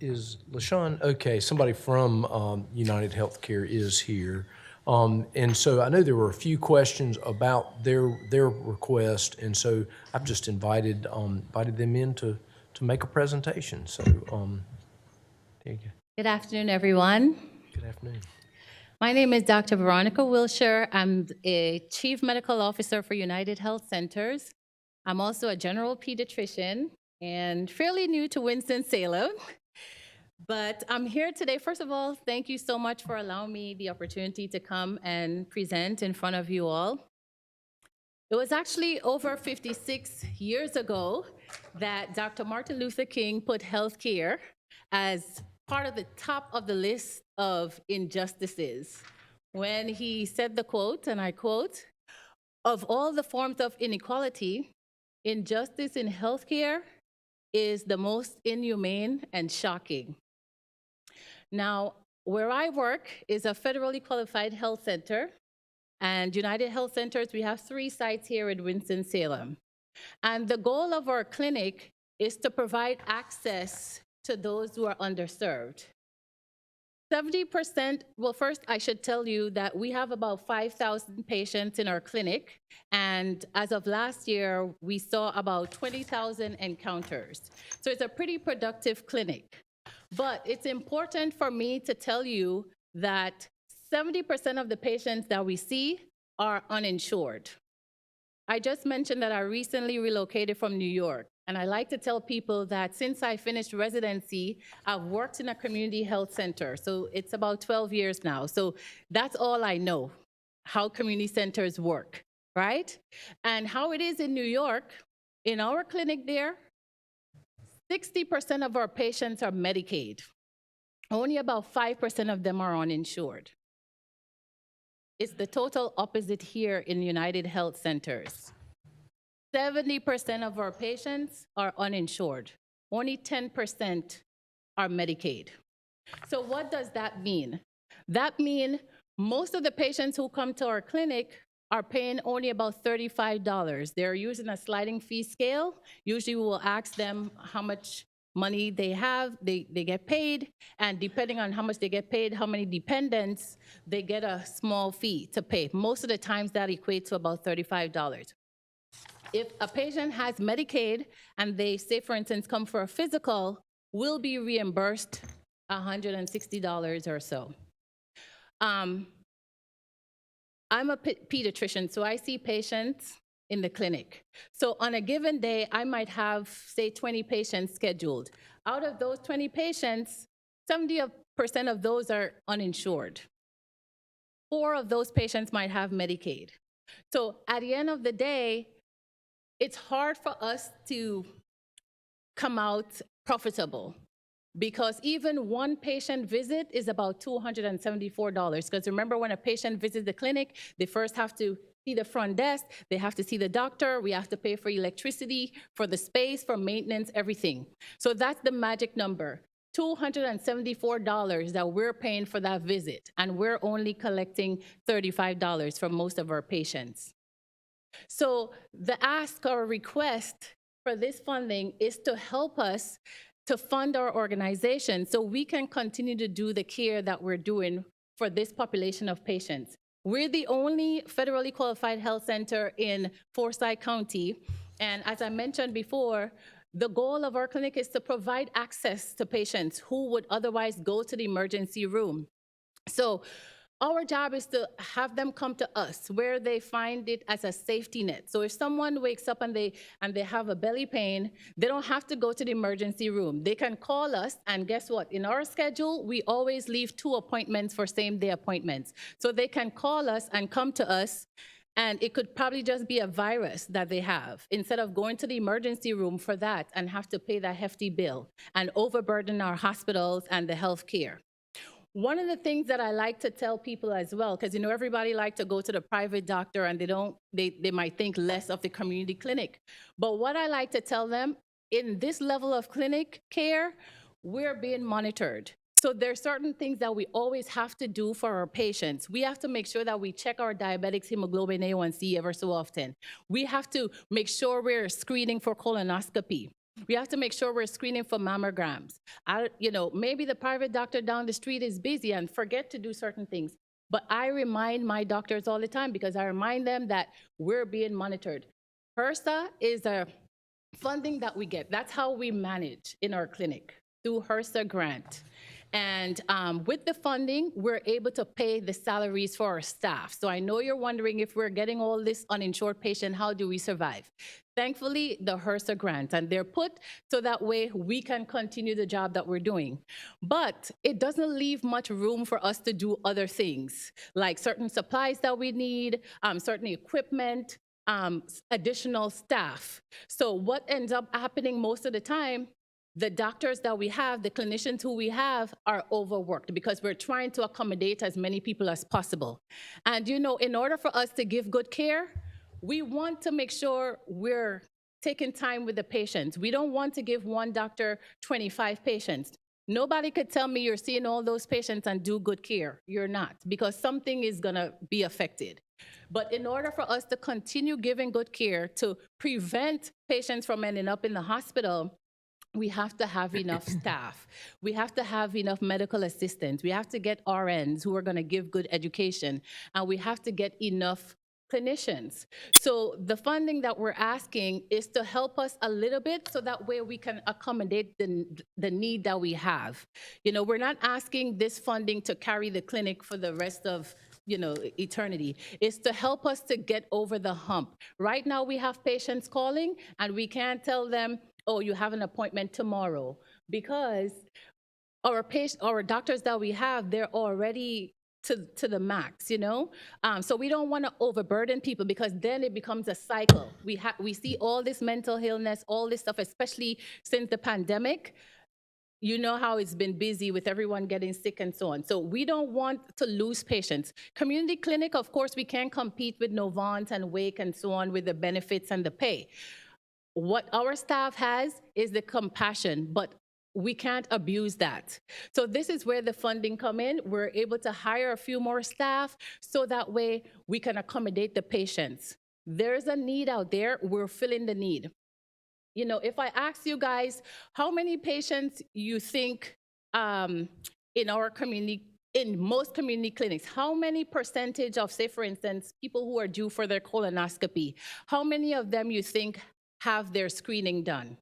is LaShawn, okay, somebody from United Healthcare is here. And so I know there were a few questions about their request, and so I've just invited them in to make a presentation. So, there you go. Good afternoon, everyone. Good afternoon. My name is Dr. Veronica Wilshire. I'm a Chief Medical Officer for United Health Centers. I'm also a general pediatrician and fairly new to Winston-Salem. But I'm here today. First of all, thank you so much for allowing me the opportunity to come and present in front of you all. It was actually over 56 years ago that Dr. Martin Luther King put healthcare as part of the top of the list of injustices when he said the quote, and I quote, "Of all the forms of inequality, injustice in healthcare is the most inhumane and shocking." Now, where I work is a federally qualified health center, and United Health Centers, we have 3 sites here in Winston-Salem. And the goal of our clinic is to provide access to those who are underserved. 70%, well, first I should tell you that we have about 5,000 patients in our clinic, and as of last year, we saw about 20,000 encounters. So it's a pretty productive clinic. But it's important for me to tell you that 70% of the patients that we see are uninsured. I just mentioned that I recently relocated from New York. And I like to tell people that since I finished residency, I've worked in a community health center. So it's about 12 years now. So that's all I know, how community centers work, right? And how it is in New York, in our clinic there, 60% of our patients are Medicaid. Only about 5% of them are uninsured. It's the total opposite here in United Health Centers. 70% of our patients are uninsured. Only 10% are Medicaid. So what does that mean? That means most of the patients who come to our clinic are paying only about $35. They're using a sliding fee scale. Usually we will ask them how much money they have, they get paid, and depending on how much they get paid, how many dependents, they get a small fee to pay. Most of the times that equates to about $35. If a patient has Medicaid and they, say for instance, come for a physical, will be reimbursed $160 or so. I'm a pediatrician, so I see patients in the clinic. So on a given day, I might have, say, 20 patients scheduled. Out of those 20 patients, 70% of those are uninsured. 4 of those patients might have Medicaid. So at the end of the day, it's hard for us to come out profitable, because even one patient visit is about $274. Because remember, when a patient visits the clinic, they first have to see the front desk, they have to see the doctor, we have to pay for electricity, for the space, for maintenance, everything. So that's the magic number, $274 that we're paying for that visit, and we're only collecting $35 from most of our patients. So the ask or request for this funding is to help us to fund our organization so we can continue to do the care that we're doing for this population of patients. We're the only federally qualified health center in Forsyth County, and as I mentioned before, the goal of our clinic is to provide access to patients who would otherwise go to the emergency room. So our job is to have them come to us where they find it as a safety net. So if someone wakes up and they have a belly pain, they don't have to go to the emergency room. They can call us, and guess what? In our schedule, we always leave 2 appointments for same-day appointments. So they can call us and come to us, and it could probably just be a virus that they have, instead of going to the emergency room for that and have to pay that hefty bill and overburden our hospitals and the health care. One of the things that I like to tell people as well, because everybody like to go to the private doctor and they might think less of the community clinic. But what I like to tell them, in this level of clinic care, we're being monitored. So there are certain things that we always have to do for our patients. We have to make sure that we check our diabetics hemoglobin A1C ever so often. We have to make sure we're screening for colonoscopy. We have to make sure we're screening for mammograms. Maybe the private doctor down the street is busy and forget to do certain things. But I remind my doctors all the time, because I remind them that we're being monitored. HRSA is a funding that we get. That's how we manage in our clinic, through HRSA grant. And with the funding, we're able to pay the salaries for our staff. So I know you're wondering, if we're getting all this uninsured patient, how do we survive? Thankfully, the HRSA grant, and they're put so that way we can continue the job that we're doing. But it doesn't leave much room for us to do other things, like certain supplies that we need, certain equipment, additional staff. So what ends up happening most of the time, the doctors that we have, the clinicians who we have, are overworked because we're trying to accommodate as many people as possible. And in order for us to give good care, we want to make sure we're taking time with the patients. We don't want to give one doctor 25 patients. Nobody could tell me you're seeing all those patients and do good care. You're not, because something is gonna be affected. But in order for us to continue giving good care, to prevent patients from ending up in the hospital, we have to have enough staff. We have to have enough medical assistants. We have to get RNs who are going to give good education. And we have to get enough clinicians. So the funding that we're asking is to help us a little bit, so that way we can accommodate the need that we have. We're not asking this funding to carry the clinic for the rest of eternity. It's to help us to get over the hump. Right now we have patients calling and we can't tell them, oh, you have an appointment tomorrow, because our doctors that we have, they're already to the max, So we don't want to overburden people, because then it becomes a cycle. We see all this mental illness, all this stuff, especially since the pandemic. You know how it's been busy with everyone getting sick and so on. So we don't want to lose patients. Community clinic, of course, we can't compete with Novant and Wake and so on with the benefits and the pay. What our staff has is the compassion, but we can't abuse that. So this is where the funding come in. We're able to hire a few more staff so that way we can accommodate the patients. There's a need out there, we're filling the need. you know, if I ask you guys how many patients you think in our community, in most community clinics, how many percentage of, say, for instance, people who are due for their colonoscopy, how many of them you think have their screening done?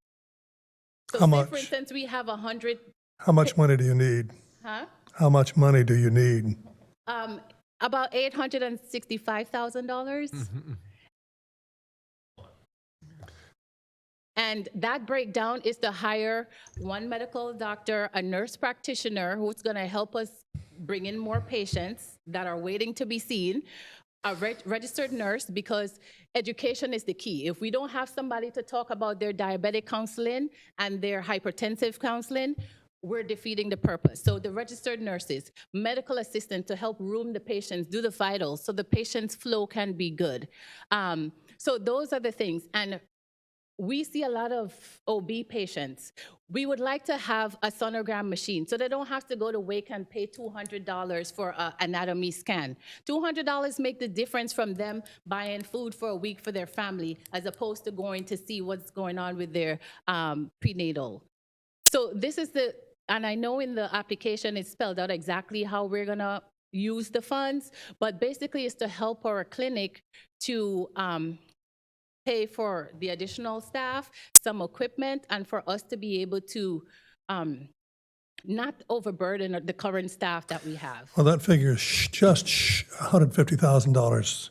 So How say, much? for instance, we have 100. How much money do you need? Huh? How much money do you need? About $865,000. And that breakdown is to hire one medical doctor, a nurse practitioner who's going to help us bring in more patients that are waiting to be seen, a registered nurse, because education is the key. If we don't have somebody to talk about their diabetic counseling and their hypertensive counseling, we're defeating the purpose. So the registered nurses, medical assistant to help room the patients, do the vitals so the patient's flow can be good. So those are the things. And we see a lot of OB patients. We would like to have a sonogram machine so they don't have to go to Wake and pay $200 for an anatomy scan. $200 make the difference from them buying food for a week for their family as opposed to going to see what's going on with their prenatal. So this is the, and I know in the application it's spelled out exactly how we're gonna use the funds, but basically it's to help our clinic to pay for the additional staff, some equipment, and for us to be able to not overburden the current staff that we have. Well, that figure is just $150,000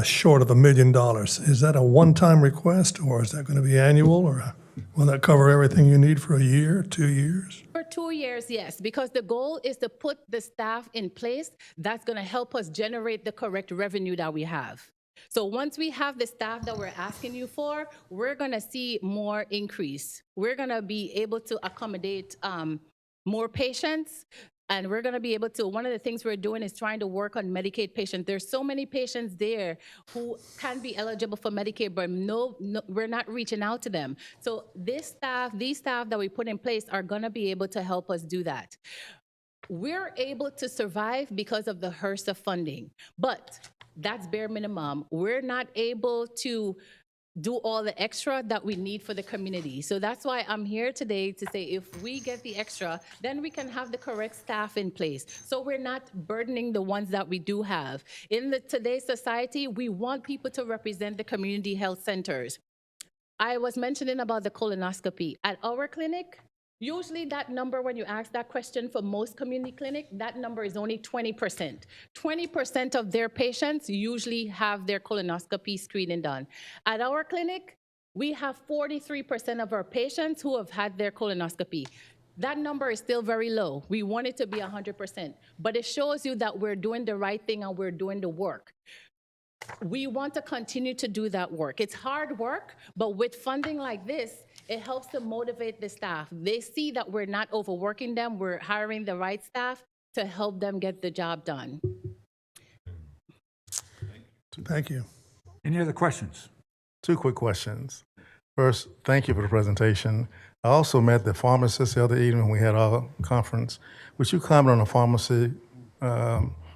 short of $1 million. Is that a one-time request, or is that going to be annual, or will that cover everything you need for a year, 2 years? For 2 years, yes, because the goal is to put the staff in place that's going to help us generate the correct revenue that we have. So once we have the staff that we're asking you for, we're going to see more increase. We're going to be able to accommodate more patients, and we're going to be able to, one of the things we're doing is trying to work on Medicaid patients. There's so many patients there who can be eligible for Medicaid, but no, we're not reaching out to them. So these staff that we put in place are going to be able to help us do that. We're able to survive because of the HRSA funding, but that's bare minimum. We're not able to do all the extra that we need for the community. So that's why I'm here today to say if we get the extra, then we can have the correct staff in place. So we're not burdening the ones that we do have. In today's society, we want people to represent the community health centers. I was mentioning about the colonoscopy. At our clinic, usually that number, when you ask that question for most community clinic, that number is only 20%. 20% of their patients usually have their colonoscopy screening done. At our clinic, we have 43% of our patients who have had their colonoscopy. That number is still very low. We want it to be 100%, but it shows you that we're doing the right thing and we're doing the work. We want to continue to do that work. It's hard work, but with funding like this, it helps to motivate the staff. They see that we're not overworking them. We're hiring the right staff to help them get the job done. Thank you. Any other questions? 2 quick questions. First, thank you for the presentation. I also met the pharmacist the other evening when we had our conference. Would you comment on the pharmacy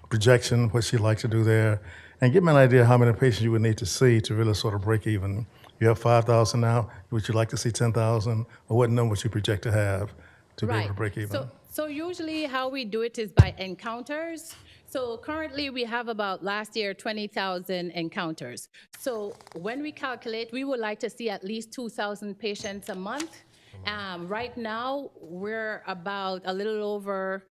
projection, what she'd like to do there, and give me an idea how many patients you would need to see to really sort of break even? You have 5,000 now. Would you like to see 10,000, or what number would you project to have to be able to break even? So usually how we do it is by encounters. So currently we have about last year 20,000 encounters. So when we calculate, we would like to see at least 2,000 patients a month. Right now we're about a little over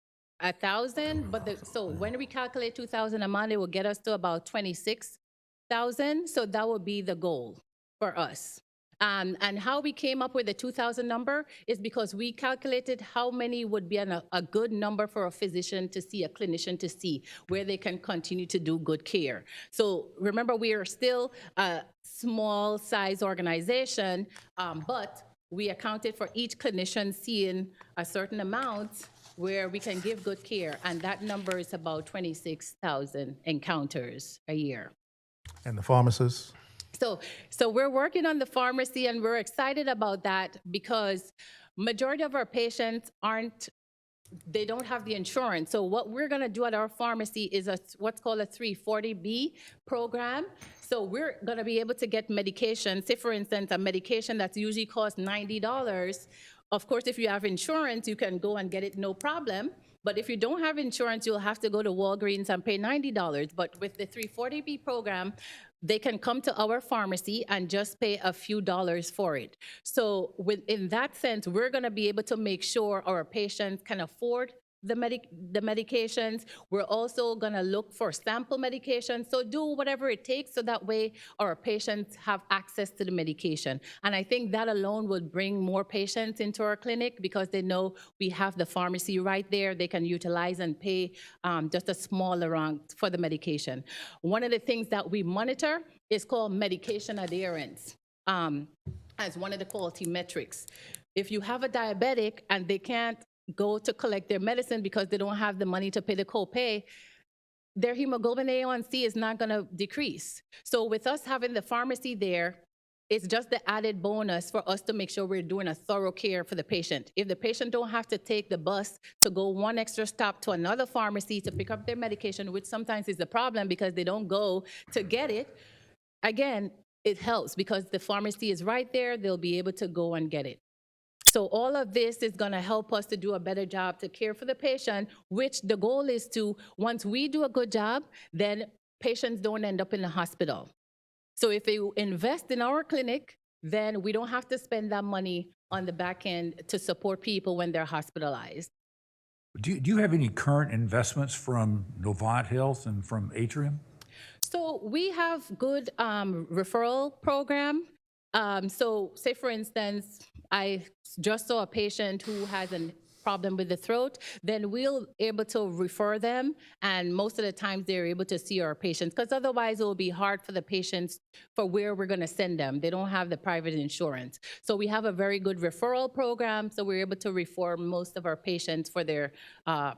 1,000, but so when we calculate 2,000 a month, it will get us to about 26,000. So that would be the goal for us. And how we came up with the 2,000 number is because we calculated how many would be a good number for a physician to see, a clinician to see, where they can continue to do good care. So remember, we are still a small size organization, but we accounted for each clinician seeing a certain amount where we can give good care, and that number is about 26,000 encounters a year. And the pharmacists? So we're working on the pharmacy, and we're excited about that because majority of our patients aren't they don't have the insurance. So what we're gonna do at our pharmacy is what's called a 340B program. So we're gonna be able to get medication. Say for instance, a medication that's usually costs $90. Of course, if you have insurance, you can go and get it, no problem. But if you don't have insurance, you'll have to go to Walgreens and pay $90. But with the 340B program, they can come to our pharmacy and just pay a few dollars for it. So in that sense, we're gonna be able to make sure our patients can afford the medications. We're also gonna look for sample medications. So do whatever it takes so that way our patients have access to the medication. And I think that alone would bring more patients into our clinic because they know we have the pharmacy right there. They can utilize and pay just a small amount for the medication. One of the things that we monitor is called medication adherence as one of the quality metrics. If you have a diabetic and they can't go to collect their medicine because they don't have the money to pay the copay, their hemoglobin A1C is not gonna decrease. So with us having the pharmacy there, it's just the added bonus for us to make sure we're doing a thorough care for the patient. If the patient don't have to take the bus to go one extra stop to another pharmacy to pick up their medication, which sometimes is the problem because they don't go to get it, again, it helps because the pharmacy is right there, they'll be able to go and get it. So all of this is gonna help us to do a better job to care for the patient, which the goal is to, once we do a good job, then patients don't end up in the hospital. So if you invest in our clinic, then we don't have to spend that money on the back end to support people when they're hospitalized. Do you have any current investments from Novant Health and from Atrium? So we have good referral program. So say for instance, I just saw a patient who has a problem with the throat, then we'll able to refer them, and most of the times they're able to see our patients, because otherwise it will be hard for the patients for where we're gonna send them. They don't have the private insurance. So we have a very good referral program, so we're able to refer most of our patients for their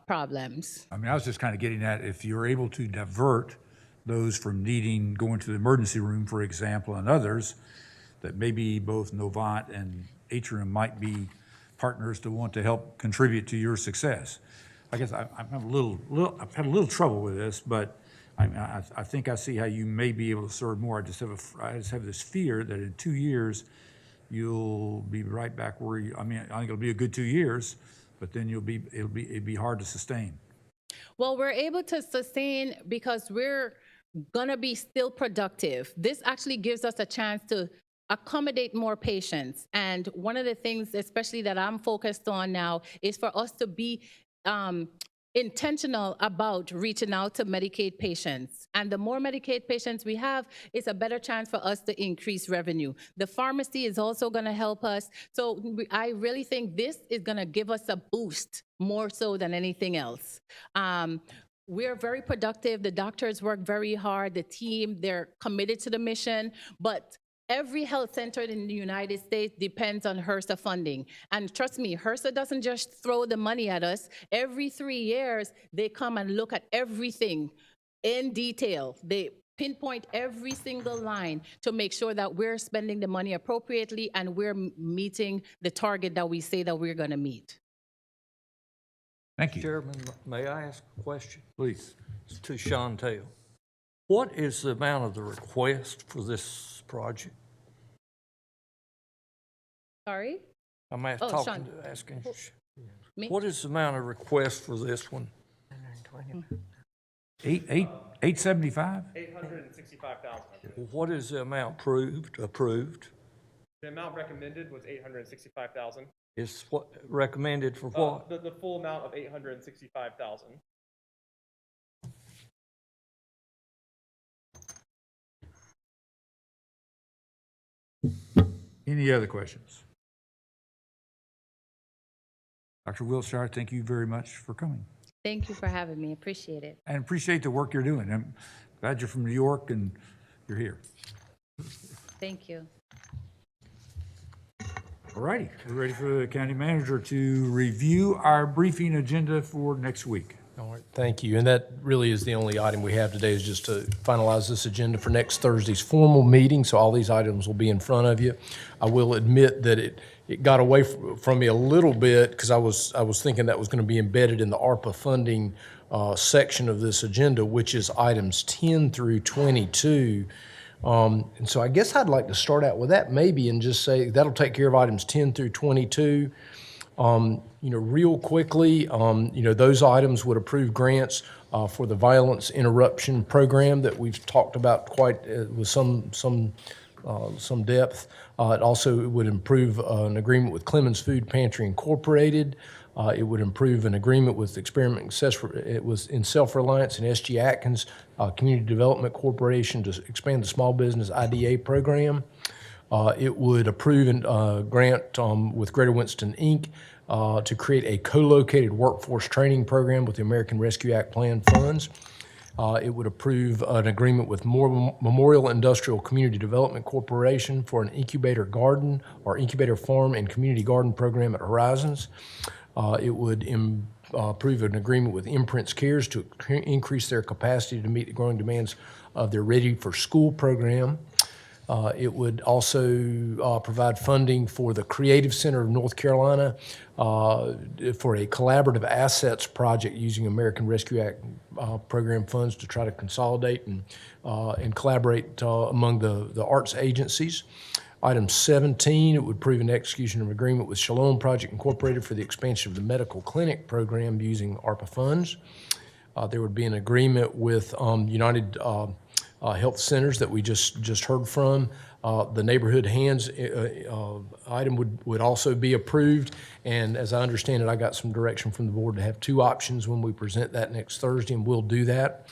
problems. I mean, I was just kind of getting at if you're able to divert those from needing going to the emergency room, for example, and others, that maybe both Novant and Atrium might be partners to want to help contribute to your success. I guess I've had a little trouble with this, but I think I see how you may be able to serve more. I just have this fear that in 2 years you'll be right back where you. I mean, I think it'll be a good 2 years, but then it'll be hard to sustain. Well, we're able to sustain because we're gonna be still productive. This actually gives us a chance to accommodate more patients. And one of the things, especially that I'm focused on now, is for us to be intentional about reaching out to Medicaid patients. And the more Medicaid patients we have, it's a better chance for us to increase revenue. The pharmacy is also gonna help us. So I really think this is gonna give us a boost more so than anything else. We're very productive. The doctors work very hard. The team, they're committed to the mission, but every health center in the United States depends on HRSA funding. And trust me, HRSA doesn't just throw the money at us. Every 3 years, they come and look at everything in detail. They pinpoint every single line to make sure that we're spending the money appropriately and we're meeting the target that we say that we're gonna meet. Thank you. Chairman, may I ask a question? Please. To Chantel. What is the amount of the request for this project? Sorry? I'm Sean. asking. Me? What is the amount of request for this one? 875? 865,000. What is the amount approved? The amount recommended was 865,000. Is what recommended for what? The full amount of 865,000. Any other questions? Dr. Wilshire, thank you very much for coming. Thank you for having me. Appreciate it. And appreciate the work you're doing. I'm glad you're from New York and you're here. Thank you. All righty, we're ready for the county manager to review our briefing agenda for next week. All right, thank you. And that really is the only item we have today, is just to finalize this agenda for next Thursday's formal meeting. So all these items will be in front of you. I will admit that it got away from me a little bit, because I was thinking that was going to be embedded in the ARPA funding section of this agenda, which is items 10 through 22. And so I guess I'd like to start out with that maybe and just say that'll take care of items 10 through 22. Real quickly, those items would approve grants for the violence interruption program that we've talked about quite with some depth. It also would improve an agreement with Clemens Food Pantry Incorporated. It would improve an agreement with It was in Self-Reliance and S.G. Atkins Community Development Corporation to expand the small business IDA program. It would approve a grant with Greater Winston, Inc. To create a co-located workforce training program with the American Rescue Act Plan funds. It would approve an agreement with Memorial Industrial Community Development Corporation for an incubator garden or incubator farm and community garden program at Horizons. It would approve an agreement with Imprints Cares to increase their capacity to meet the growing demands of their Ready for School program. It would also provide funding for the Creative Center of North Carolina for a collaborative assets project using American Rescue Act program funds to try to consolidate and collaborate among the arts agencies. Item 17, it would approve an execution of agreement with Shalom Project Incorporated for the expansion of the medical clinic program using ARPA funds. There would be an agreement with United Health Centers that we just heard from. The Neighborhood Hands item would also be approved. And as I understand it, I got some direction from the board to have two options when we present that next Thursday, and we'll do that.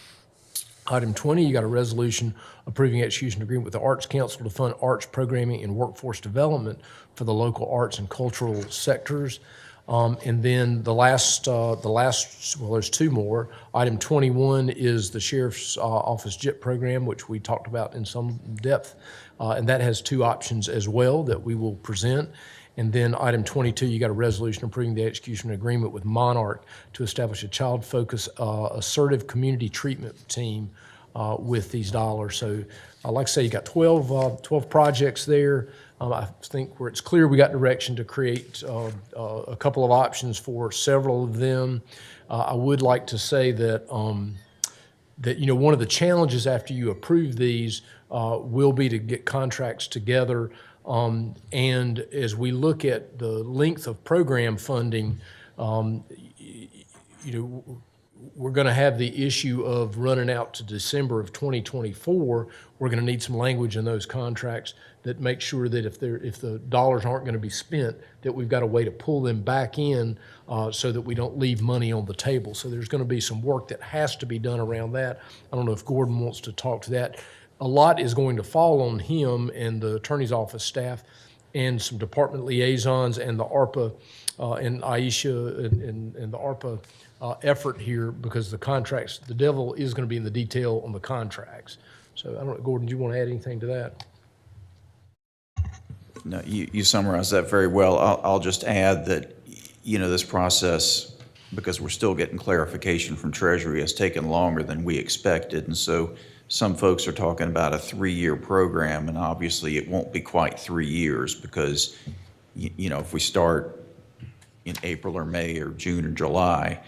Item 20, you got a resolution approving execution agreement with the Arts Council to fund arts programming and workforce development for the local arts and cultural sectors. And then the last, well, there's two more. Item 21 is the Sheriff's Office JIP program, which we talked about in some depth. And that has two options as well that we will present. And then item 22, you got a resolution approving the execution agreement with Monarch to establish a child-focused assertive community treatment team with these dollars. So like I say, you got 12 projects there. I think where it's clear we got direction to create a couple of options for several of them. I would like to say that one of the challenges after you approve these will be to get contracts together. And as we look at the length of program funding, we're going to have the issue of running out to December of 2024. We're going to need some language in those contracts that make sure that if the dollars aren't going to be spent, that we've got a way to pull them back in so that we don't leave money on the table. So there's going to be some work that has to be done around that. I don't know if Gordon wants to talk to that. A lot is going to fall on him and the attorney's office staff and some department liaisons and the ARPA and Aisha and the ARPA effort here, because the contracts, the devil is going to be in the detail on the contracts. So I don't know, Gordon, do you want to add anything to that? No, you summarized that very well. I'll just add that, this process, because we're still getting clarification from Treasury, has taken longer than we expected. And so some folks are talking about a 3-year program, and obviously it won't be quite 3 years because, if we start in April or May or June or July,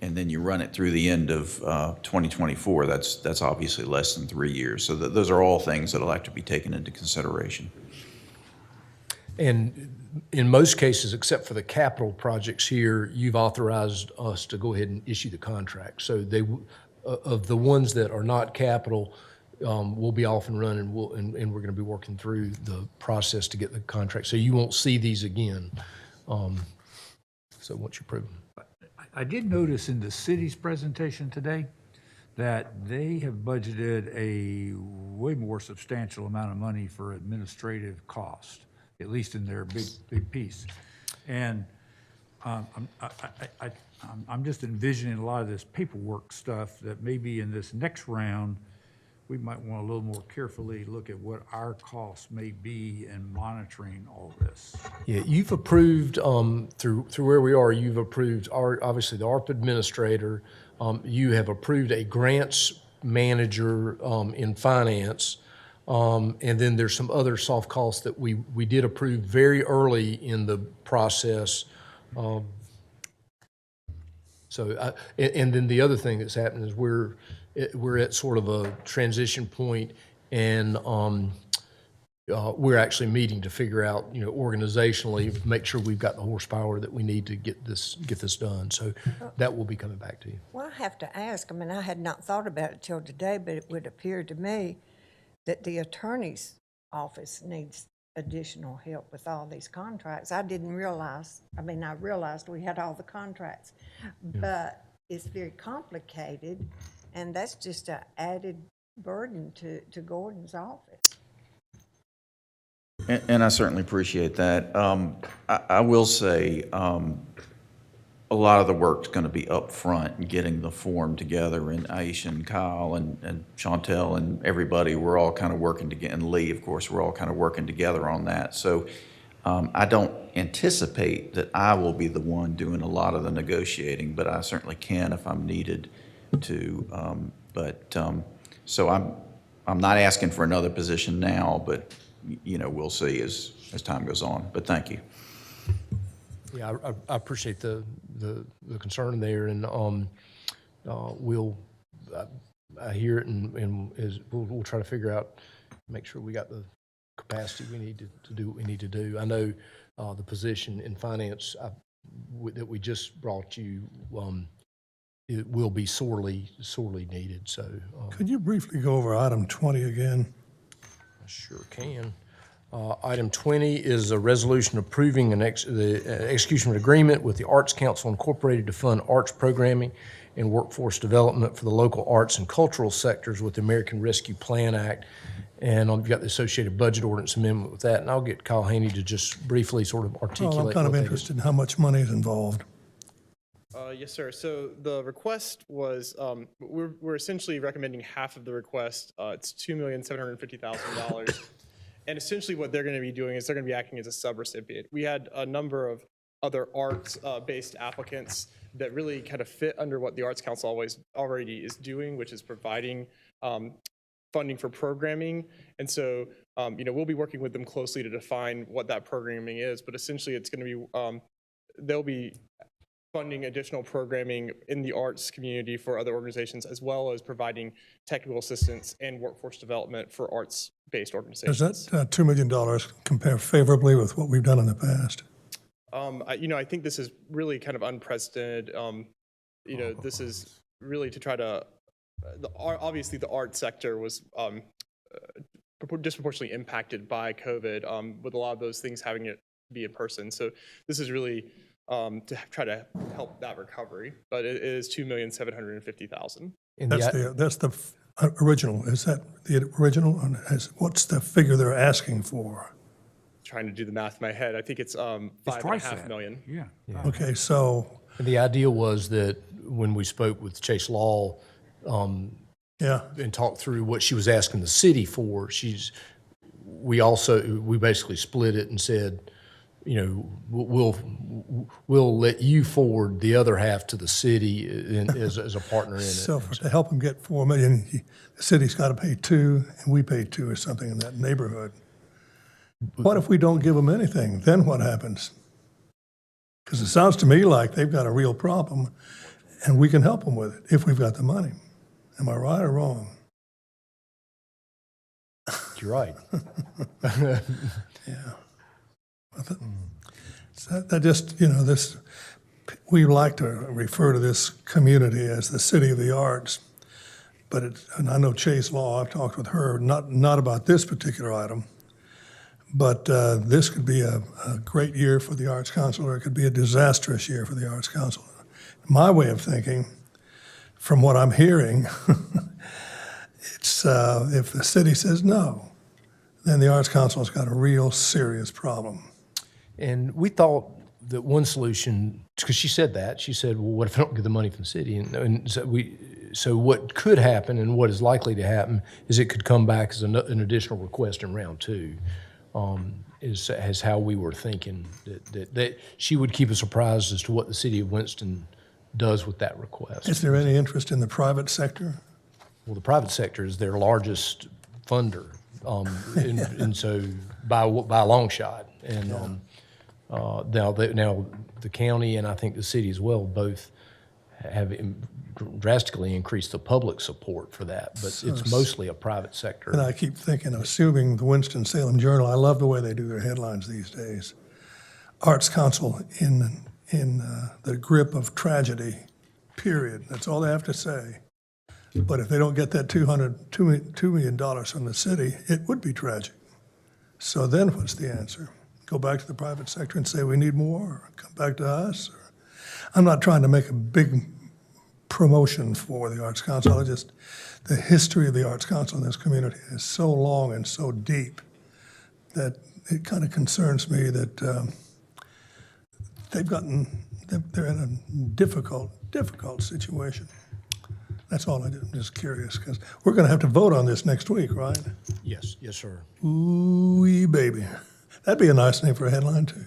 and then you run it through the end of 2024, that's obviously less than 3 years. So those are all things that'll have to be taken into consideration. And in most cases, except for the capital projects here, you've authorized us to go ahead and issue the contract. So of the ones that are not capital, we'll be off and running, and we're going to be working through the process to get the contract. So you won't see these again. So once you approve them. I did notice in the city's presentation today that they have budgeted a way more substantial amount of money for administrative cost, at least in their big piece. And I'm just envisioning a lot of this paperwork stuff that maybe in this next round, we might want to a little more carefully look at what our costs may be in monitoring all this. Yeah, you've approved, through where we are, you've approved, obviously the ARPA administrator, You have approved a grants manager in finance, and then there's some other soft costs that we did approve very early in the process. And then the other thing that's happened is we're at sort of a transition point, and we're actually meeting to figure out, organizationally, make sure we've got the horsepower that we need to get this done. So that will be coming back to you. Well, I have to ask, I mean, I had not thought about it till today, but it would appear to me that the attorney's office needs additional help with all these contracts. I didn't realize, I realized we had all the contracts, but it's very complicated, and that's just an added burden to Gordon's office. And I certainly appreciate that. I will say, a lot of the work's going to be up front and getting the form together, and Aisha and Kyle and Chantel and everybody, we're all kind of working together, and Lee, of course, we're all kind of working together on that. So I don't anticipate that I will be the one doing a lot of the negotiating, but I certainly can if I'm needed to. So I'm not asking for another position now, but we'll see as time goes on. But thank you. Yeah, I appreciate the concern there, and I hear it, and we'll try to figure out, make sure we got the capacity we need to do what we need to do. I know the position in finance that we just brought you, it will be sorely needed. So could you briefly go over item 20 again? I sure can. Item 20 is a resolution approving the execution of an agreement with the Arts Council Incorporated to fund arts programming and workforce development for the local arts and cultural sectors with the American Rescue Plan Act. And you've got the associated budget ordinance amendment with that. And I'll get Kyle Haney to just briefly sort of articulate. Well, I'm kind of interested in how much money is involved. Yes, sir. So the request was, we're essentially recommending half of the request. It's $2,750,000. And essentially what they're going to be doing is they're going to be acting as a subrecipient. We had a number of other arts-based applicants that really kind of fit under what the Arts Council already is doing, which is providing funding for programming. And so, we'll be working with them closely to define what that programming is. But essentially, it's going to be, they'll be funding additional programming in the arts community for other organizations, as well as providing technical assistance and workforce development for arts-based organizations. Does that $2 million compare favorably with what we've done in the past? I think this is really kind of unprecedented. This is really to try to, obviously the art sector was disproportionately impacted by COVID, with a lot of those things having it be in person. So this is really to try to help that recovery, but it is $2,750,000. That's the original. Is that the original? What's the figure they're asking for? Trying to do the math in my head. I think it's $5.5 million. Yeah. Okay, so. And the idea was that when we spoke with Chase Law, and talked through what she was asking the city for, we basically split it and said, we'll let you forward the other half to the city as a partner in it. So to help them get $4 million, the city's got to pay $2 million, and we pay $2 million or something in that neighborhood. What if we don't give them anything? Then what happens? Because it sounds to me like they've got a real problem, and we can help them with it if we've got the money. Am I right or wrong? You're right. Yeah. That just, we like to refer to this community as the city of the arts, but and I know Chase Law, I've talked with her, not about this particular item, but this could be a great year for the Arts Council, or it could be a disastrous year for the Arts Council. My way of thinking, from what I'm hearing, it's if the city says no, then the Arts Council's got a real serious problem. And we thought that one solution, because she said, well, what if I don't get the money from the city? And so what could happen, and what is likely to happen, is it could come back as an additional request in round 2, is how we were thinking, that she would keep us apprised as to what the city of Winston does with that request. Is there any interest in the private sector? Well, the private sector is their largest funder, and so by a long shot. And now the county and I think the city as well both have drastically increased the public support for that, but it's mostly a private sector. And I keep thinking, assuming the Winston-Salem Journal, I love the way they do their headlines these days. Arts Council in the grip of tragedy, period. That's all they have to say. But if they don't get that $2 million from the city, it would be tragic. So then what's the answer? Go back to the private sector and say we need more, or come back to us? Or, I'm not trying to make a big promotion for the Arts Council. The history of the Arts Council in this community is so long and so deep that it kind of concerns me that they're in a difficult situation. That's all I'm just curious, because we're going to have to vote on this next week, right? Yes, sir. Ooh-wee, baby. That'd be a nice name for a headline, too.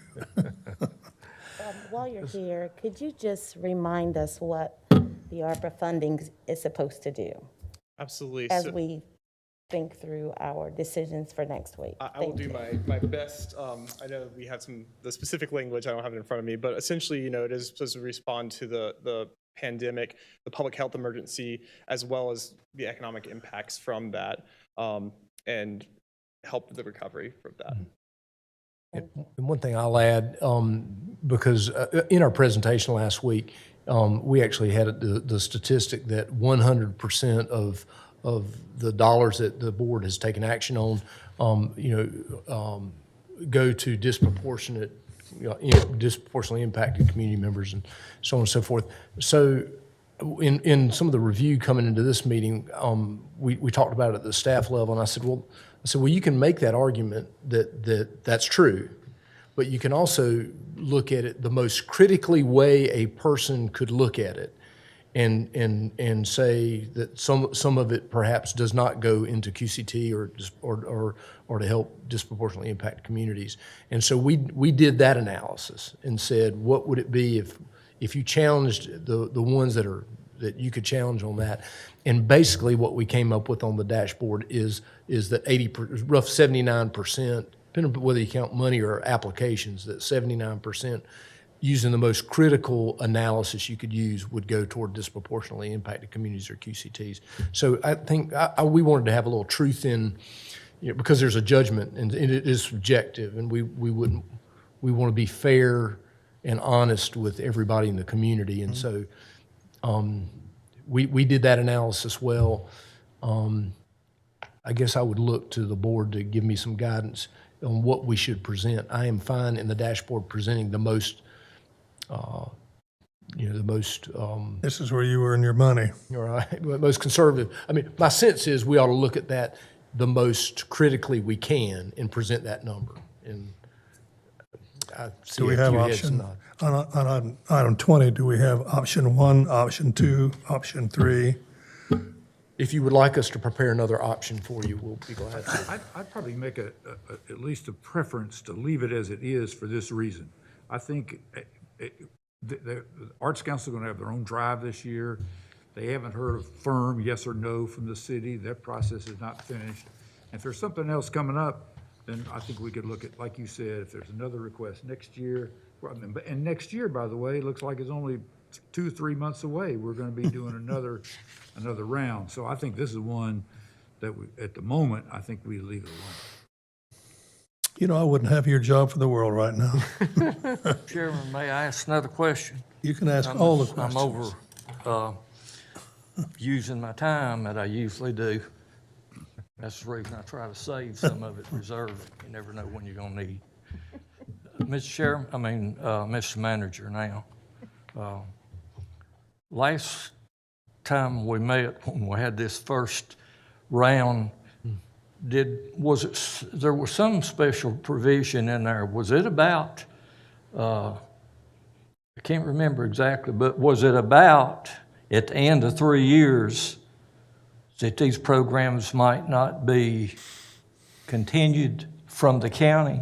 While you're here, could you just remind us what the ARPA funding is supposed to do? Absolutely. As we think through our decisions for next week. I will do my best. I know we have the specific language, I don't have it in front of me, but essentially, it is supposed to respond to the pandemic, the public health emergency, as well as the economic impacts from that, and help the recovery from that. And one thing I'll add, because in our presentation last week, we actually had the statistic that 100% of the dollars that the board has taken action on, go to disproportionately impacted community members and so on and so forth. So in some of the review coming into this meeting, we talked about it at the staff level, and I said, well, you can make that argument that's true, but you can also look at it the most critically way a person could look at it, and say that some of it perhaps does not go into QCT or to help disproportionately impact communities. And so we did that analysis and said, what would it be if you challenged the ones that you could challenge on that? And basically what we came up with on the dashboard is that rough 79%, depending on whether you count money or applications, that 79% using the most critical analysis you could use would go toward disproportionately impacted communities or QCTs. So I think we wanted to have a little truth in, because there's a judgment and it is subjective, and we want to be fair and honest with everybody in the community. And so we did that analysis well. I guess I would look to the board to give me some guidance on what we should present. I am fine in the dashboard presenting the most, this is where you earn your money. Right, most conservative. I mean, my sense is we ought to look at that the most critically we can and present that number. And I see Do we a have few heads option, nod. on item 20, do we have option 1, option 2, option 3? If you would like us to prepare another option for you, we'll be glad to. I'd probably make at least a preference to leave it as it is for this reason. I think the Arts Council is going to have their own drive this year. They haven't heard a firm yes or no from the city. That process is not finished. If there's something else coming up, then I think we could look at, like you said, if there's another request next year. And next year, by the way, looks like it's only 2 or 3 months away. We're going to be doing another round. So I think this is one that at the moment, I think we leave it alone. I wouldn't have your job for the world right now. Chairman, may I ask another question? You can ask all the questions. I'm over using my time that I usually do. That's the reason I try to save some of it reserved. You never know when you're going to need. Mr. Manager now. Last time we met, when we had this first round, there was some special provision in there. Was it about, I can't remember exactly, but was it about at the end of 3 years that these programs might not be continued from the county?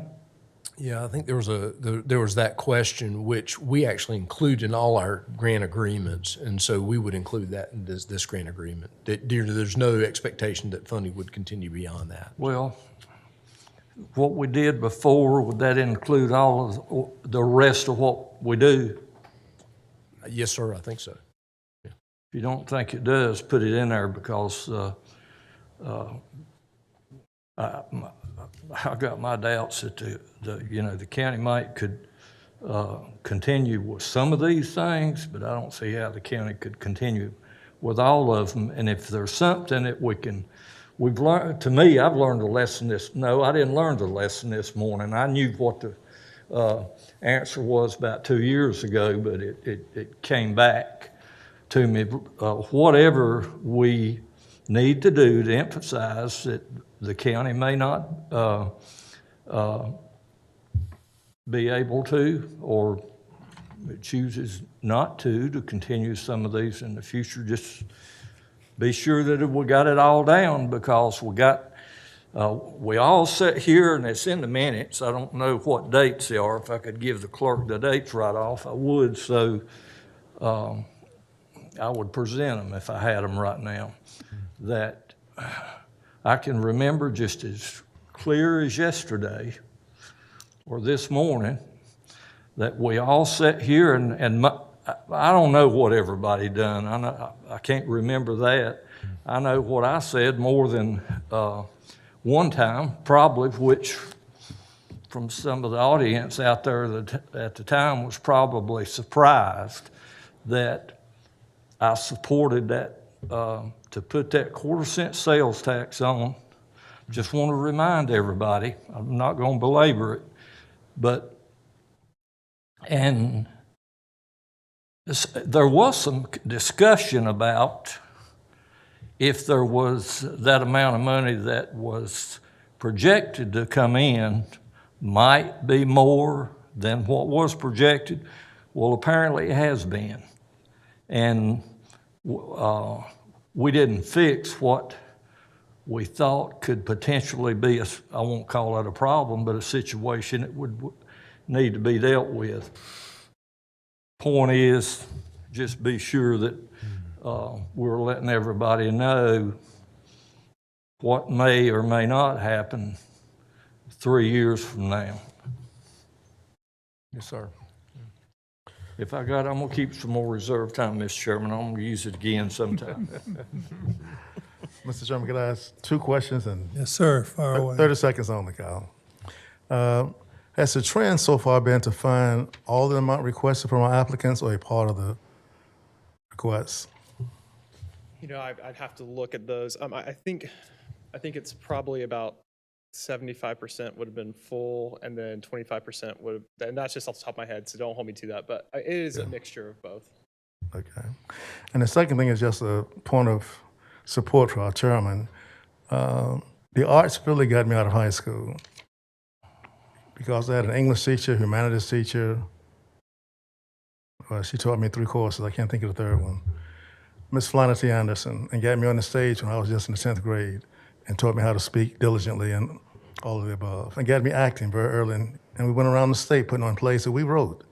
Yeah, I think there was that question, which we actually include in all our grant agreements, and so we would include that in this grant agreement. There's no expectation that funding would continue beyond that. Well, what we did before, would that include all of the rest of what we do? Yes, sir, I think so. If you don't think it does, put it in there, because I got my doubts that the county might could continue with some of these things, but I don't see how the county could continue with all of them. And if there's something that we've learned, to me, I've learned a lesson I didn't learn the lesson this morning. I knew what the answer was about 2 years ago, but it came back to me. Whatever we need to do to emphasize that the county may not be able to, or chooses not to continue some of these in the future. Just be sure that we got it all down, because we all sit here, and it's in the minutes. I don't know what dates they are. If I could give the clerk the dates right off, I would. So I would present them if I had them right now. That I can remember just as clear as yesterday or this morning, that we all sat here, and I don't know what everybody done. I can't remember that. I know what I said more than one time, probably, which from some of the audience out there at the time was probably surprised that I supported that, to put that 1/4 cent sales tax on. Just want to remind everybody, I'm not going to belabor it, and there was some discussion about if there was that amount of money that was projected to come in might be more than what was projected. Well, apparently it has been. And we didn't fix what we thought could potentially be, I won't call it a problem, but a situation that would need to be dealt with. Point is, just be sure that we're letting everybody know what may or may not happen 3 years from now. Yes, sir. If I'm going to keep some more reserve time, Mr. Chairman. I'm going to use it again sometime. Mr. Chairman, could I ask 2 questions? And Yes, sir, fire away. 30 seconds only, Kyle. Has the trend so far been to find all the amount requested from our applicants, or a part of the requests? I'd have to look at those. I think it's probably about 75% would have been full, and then 25% would have, and that's just off the top of my head, so don't hold me to that, but it is a mixture of both. Okay. And the second thing is just a point of support for our chairman. The arts really got me out of high school, because I had an English teacher, humanities teacher. She taught me 3 courses. I can't think of the third one. Miss Flannery Anderson, and got me on the stage when I was just in the 10th grade, and taught me how to speak diligently and all of the above, and got me acting very early. And we went around the state putting on plays that we wrote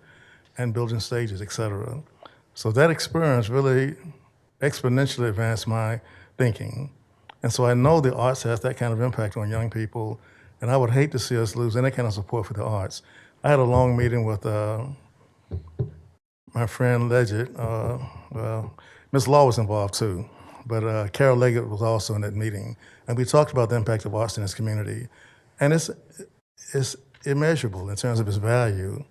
and building stages, etc. So that experience really exponentially advanced my thinking. And so I know the arts has that kind of impact on young people, and I would hate to see us lose any kind of support for the arts. I had a long meeting with my friend Leggett. Ms. Law was involved too, but Carol Leggett was also in that meeting. And we talked about the impact of arts in this community. And it's immeasurable in terms of its value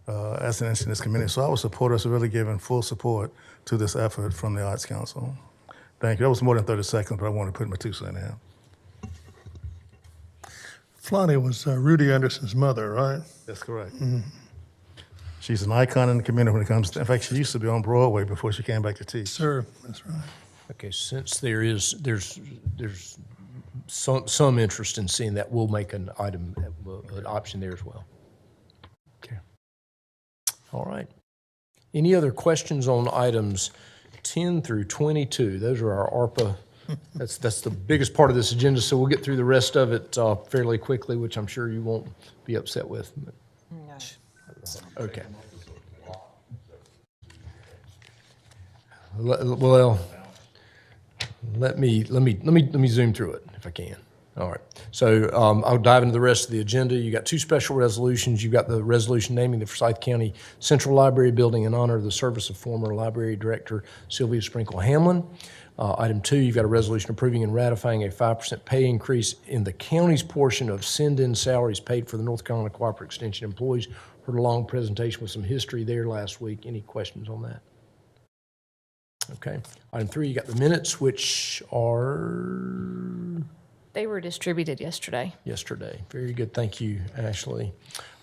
as an entity in this community. So I would support us really giving full support to this effort from the Arts Council. Thank you. That was more than 30 seconds, but I wanted to put my 2 cents in. Flannery was Rudy Anderson's mother, right? That's correct. Mm-hmm. She's an icon in the community when it comes to, in fact, she used to be on Broadway before she came back to teach. Sir, that's right. Okay, since there's some interest in seeing that, we'll make an option there as well. Okay. All right. Any other questions on items 10 through 22? Those are our ARPA That's the biggest part of this agenda, so we'll get through the rest of it fairly quickly, which I'm sure you won't be upset with. Okay. Well, let me zoom through it if I can. All right. So I'll dive into the rest of the agenda. You got two special resolutions. You've got the resolution naming the Forsyth County Central Library Building in honor of the service of former Library Director Sylvia Sprinkle-Hamlin. Item 2, you've got a resolution approving and ratifying a 5% pay increase in the county's portion of send-in salaries paid for the North Carolina Cooperative Extension employees. Heard a long presentation with some history there last week. Any questions on that? Okay. Item 3, you got the minutes, which are... They were distributed yesterday. Very good. Thank you, Ashley.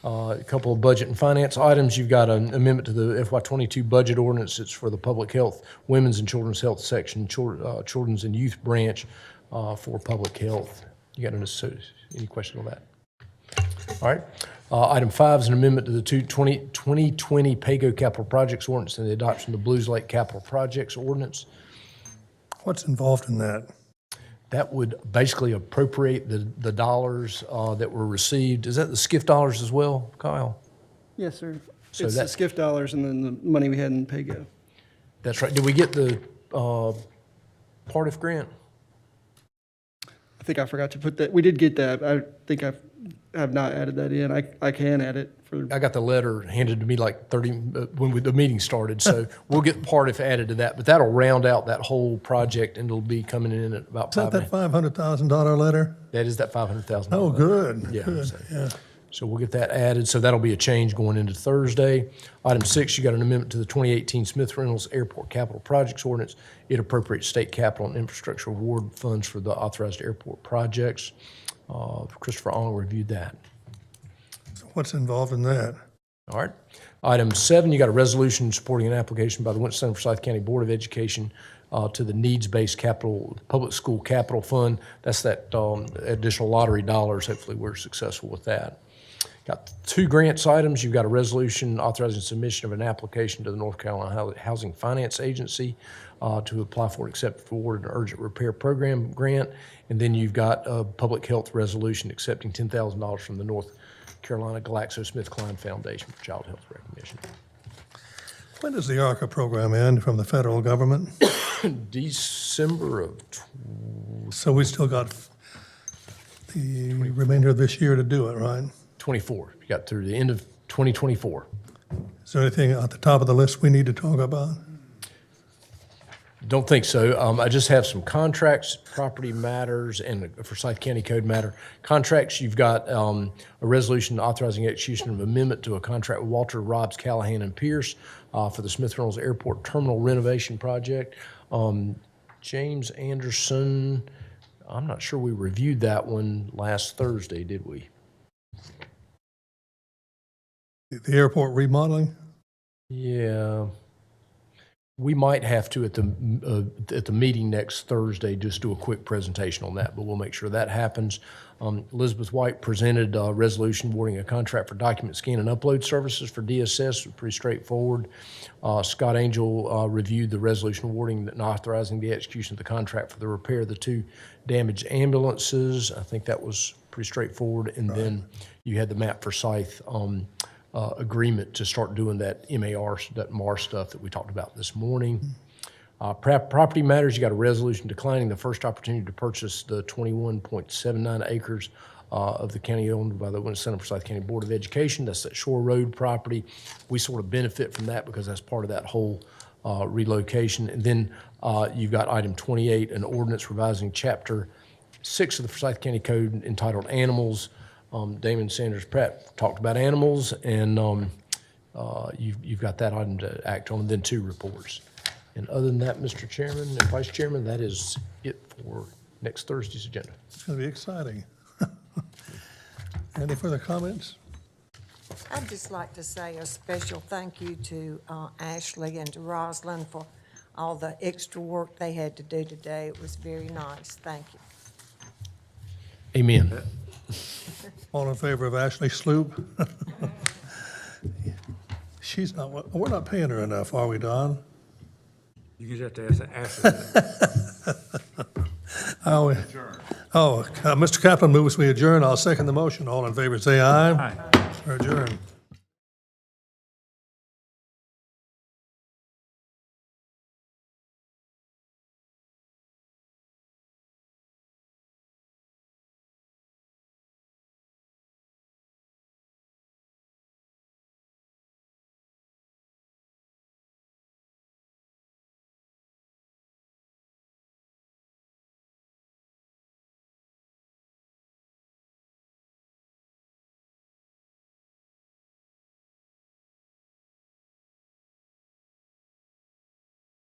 A couple of budget and finance items. You've got an amendment to the FY22 budget ordinance. It's for the public health, women's and children's health section, children's and youth branch for public health. You got any question on that? All right. Item 5 is an amendment to the 2020 PAYGO capital projects ordinance and the adoption of the Blues Lake capital projects ordinance. What's involved in that? That would basically appropriate the dollars that were received. Is that the SCIF dollars as well, Kyle? Yes, sir. So it's the SCIF dollars and then the money we had in PAYGO. That's right. Did we get the Partif grant? I think I forgot to put that. We did get that. I think I have not added that in. I can add it. I got the letter handed to me like 30 when the meeting started, so we'll get Partif added to that. But that'll round out that whole project, and it'll be coming in at about Is that that $500,000 letter? That is that $500,000. Oh, good. Yeah. Good. Yeah. So we'll get that added. So that'll be a change going into Thursday. Item 6, you got an amendment to the 2018 Smith Reynolds Airport Capital Projects Ordinance. It appropriates state capital and infrastructure award funds for the authorized airport projects. Christopher Ong reviewed that. So what's involved in that? All right. Item 7, you got a resolution supporting an application by the Winston-Forsyth County Board of Education to the needs-based capital public school capital fund. That's that additional lottery dollars. Hopefully we're successful with that. Got 2 grants items. You've got a resolution authorizing submission of an application to the North Carolina Housing Finance Agency to apply for and accept for award an urgent repair program grant. And then you've got a public health resolution accepting $10,000 from the North Carolina GlaxoSmithKline Foundation for Child Health Recognition. When does the ARCA program end from the federal government? December of... So we still got the remainder of this year to do it, right? 24. You got through the end of 2024. Is there anything at the top of the list we need to talk about? Don't think so. I just have some contracts, property matters, and a Forsyth County Code matter. Contracts, you've got a resolution authorizing execution of amendment to a contract with Walter, Robbs, Callahan, and Pierce for the Smith Reynolds Airport Terminal Renovation Project. James Anderson, I'm not sure we reviewed that one last Thursday, did we? The airport remodeling? Yeah. We might have to, at the meeting next Thursday, just do a quick presentation on that, but we'll make sure that happens. Elizabeth White presented a resolution awarding a contract for document scan and upload services for DSS. Pretty straightforward. Scott Angel reviewed the resolution awarding and authorizing the execution of the contract for the repair of the 2 damaged ambulances. I think that was pretty straightforward. And then you had the Matt Forsyth agreement to start doing that MAR stuff that we talked about this morning. Property matters, you got a resolution declining the first opportunity to purchase the 21.79 acres of the county owned by the Winston-Forsyth County Board of Education. That's that Shore Road property. We sort of benefit from that because that's part of that whole relocation. And then you've got item 28, an ordinance revising chapter 6 of the Forsyth County Code entitled Animals. Damon Sanders Pratt talked about animals, and you've got that item to act on, and then 2 reports. And other than that, Mr. Chairman and Vice Chairman, that is it for next Thursday's agenda. It's going to be exciting. Any further comments? I'd just like to say a special thank you to Ashley and to Rosalind for all the extra work they had to do today. It was very nice. Thank you. Amen. All in favor of Ashley Sloop? She's not, we're not paying her enough, are we, Don? You just have to ask her. Mr. Kaplan moves we adjourn. I'll second the motion. All in favor, say aye. Aye. We're adjourned.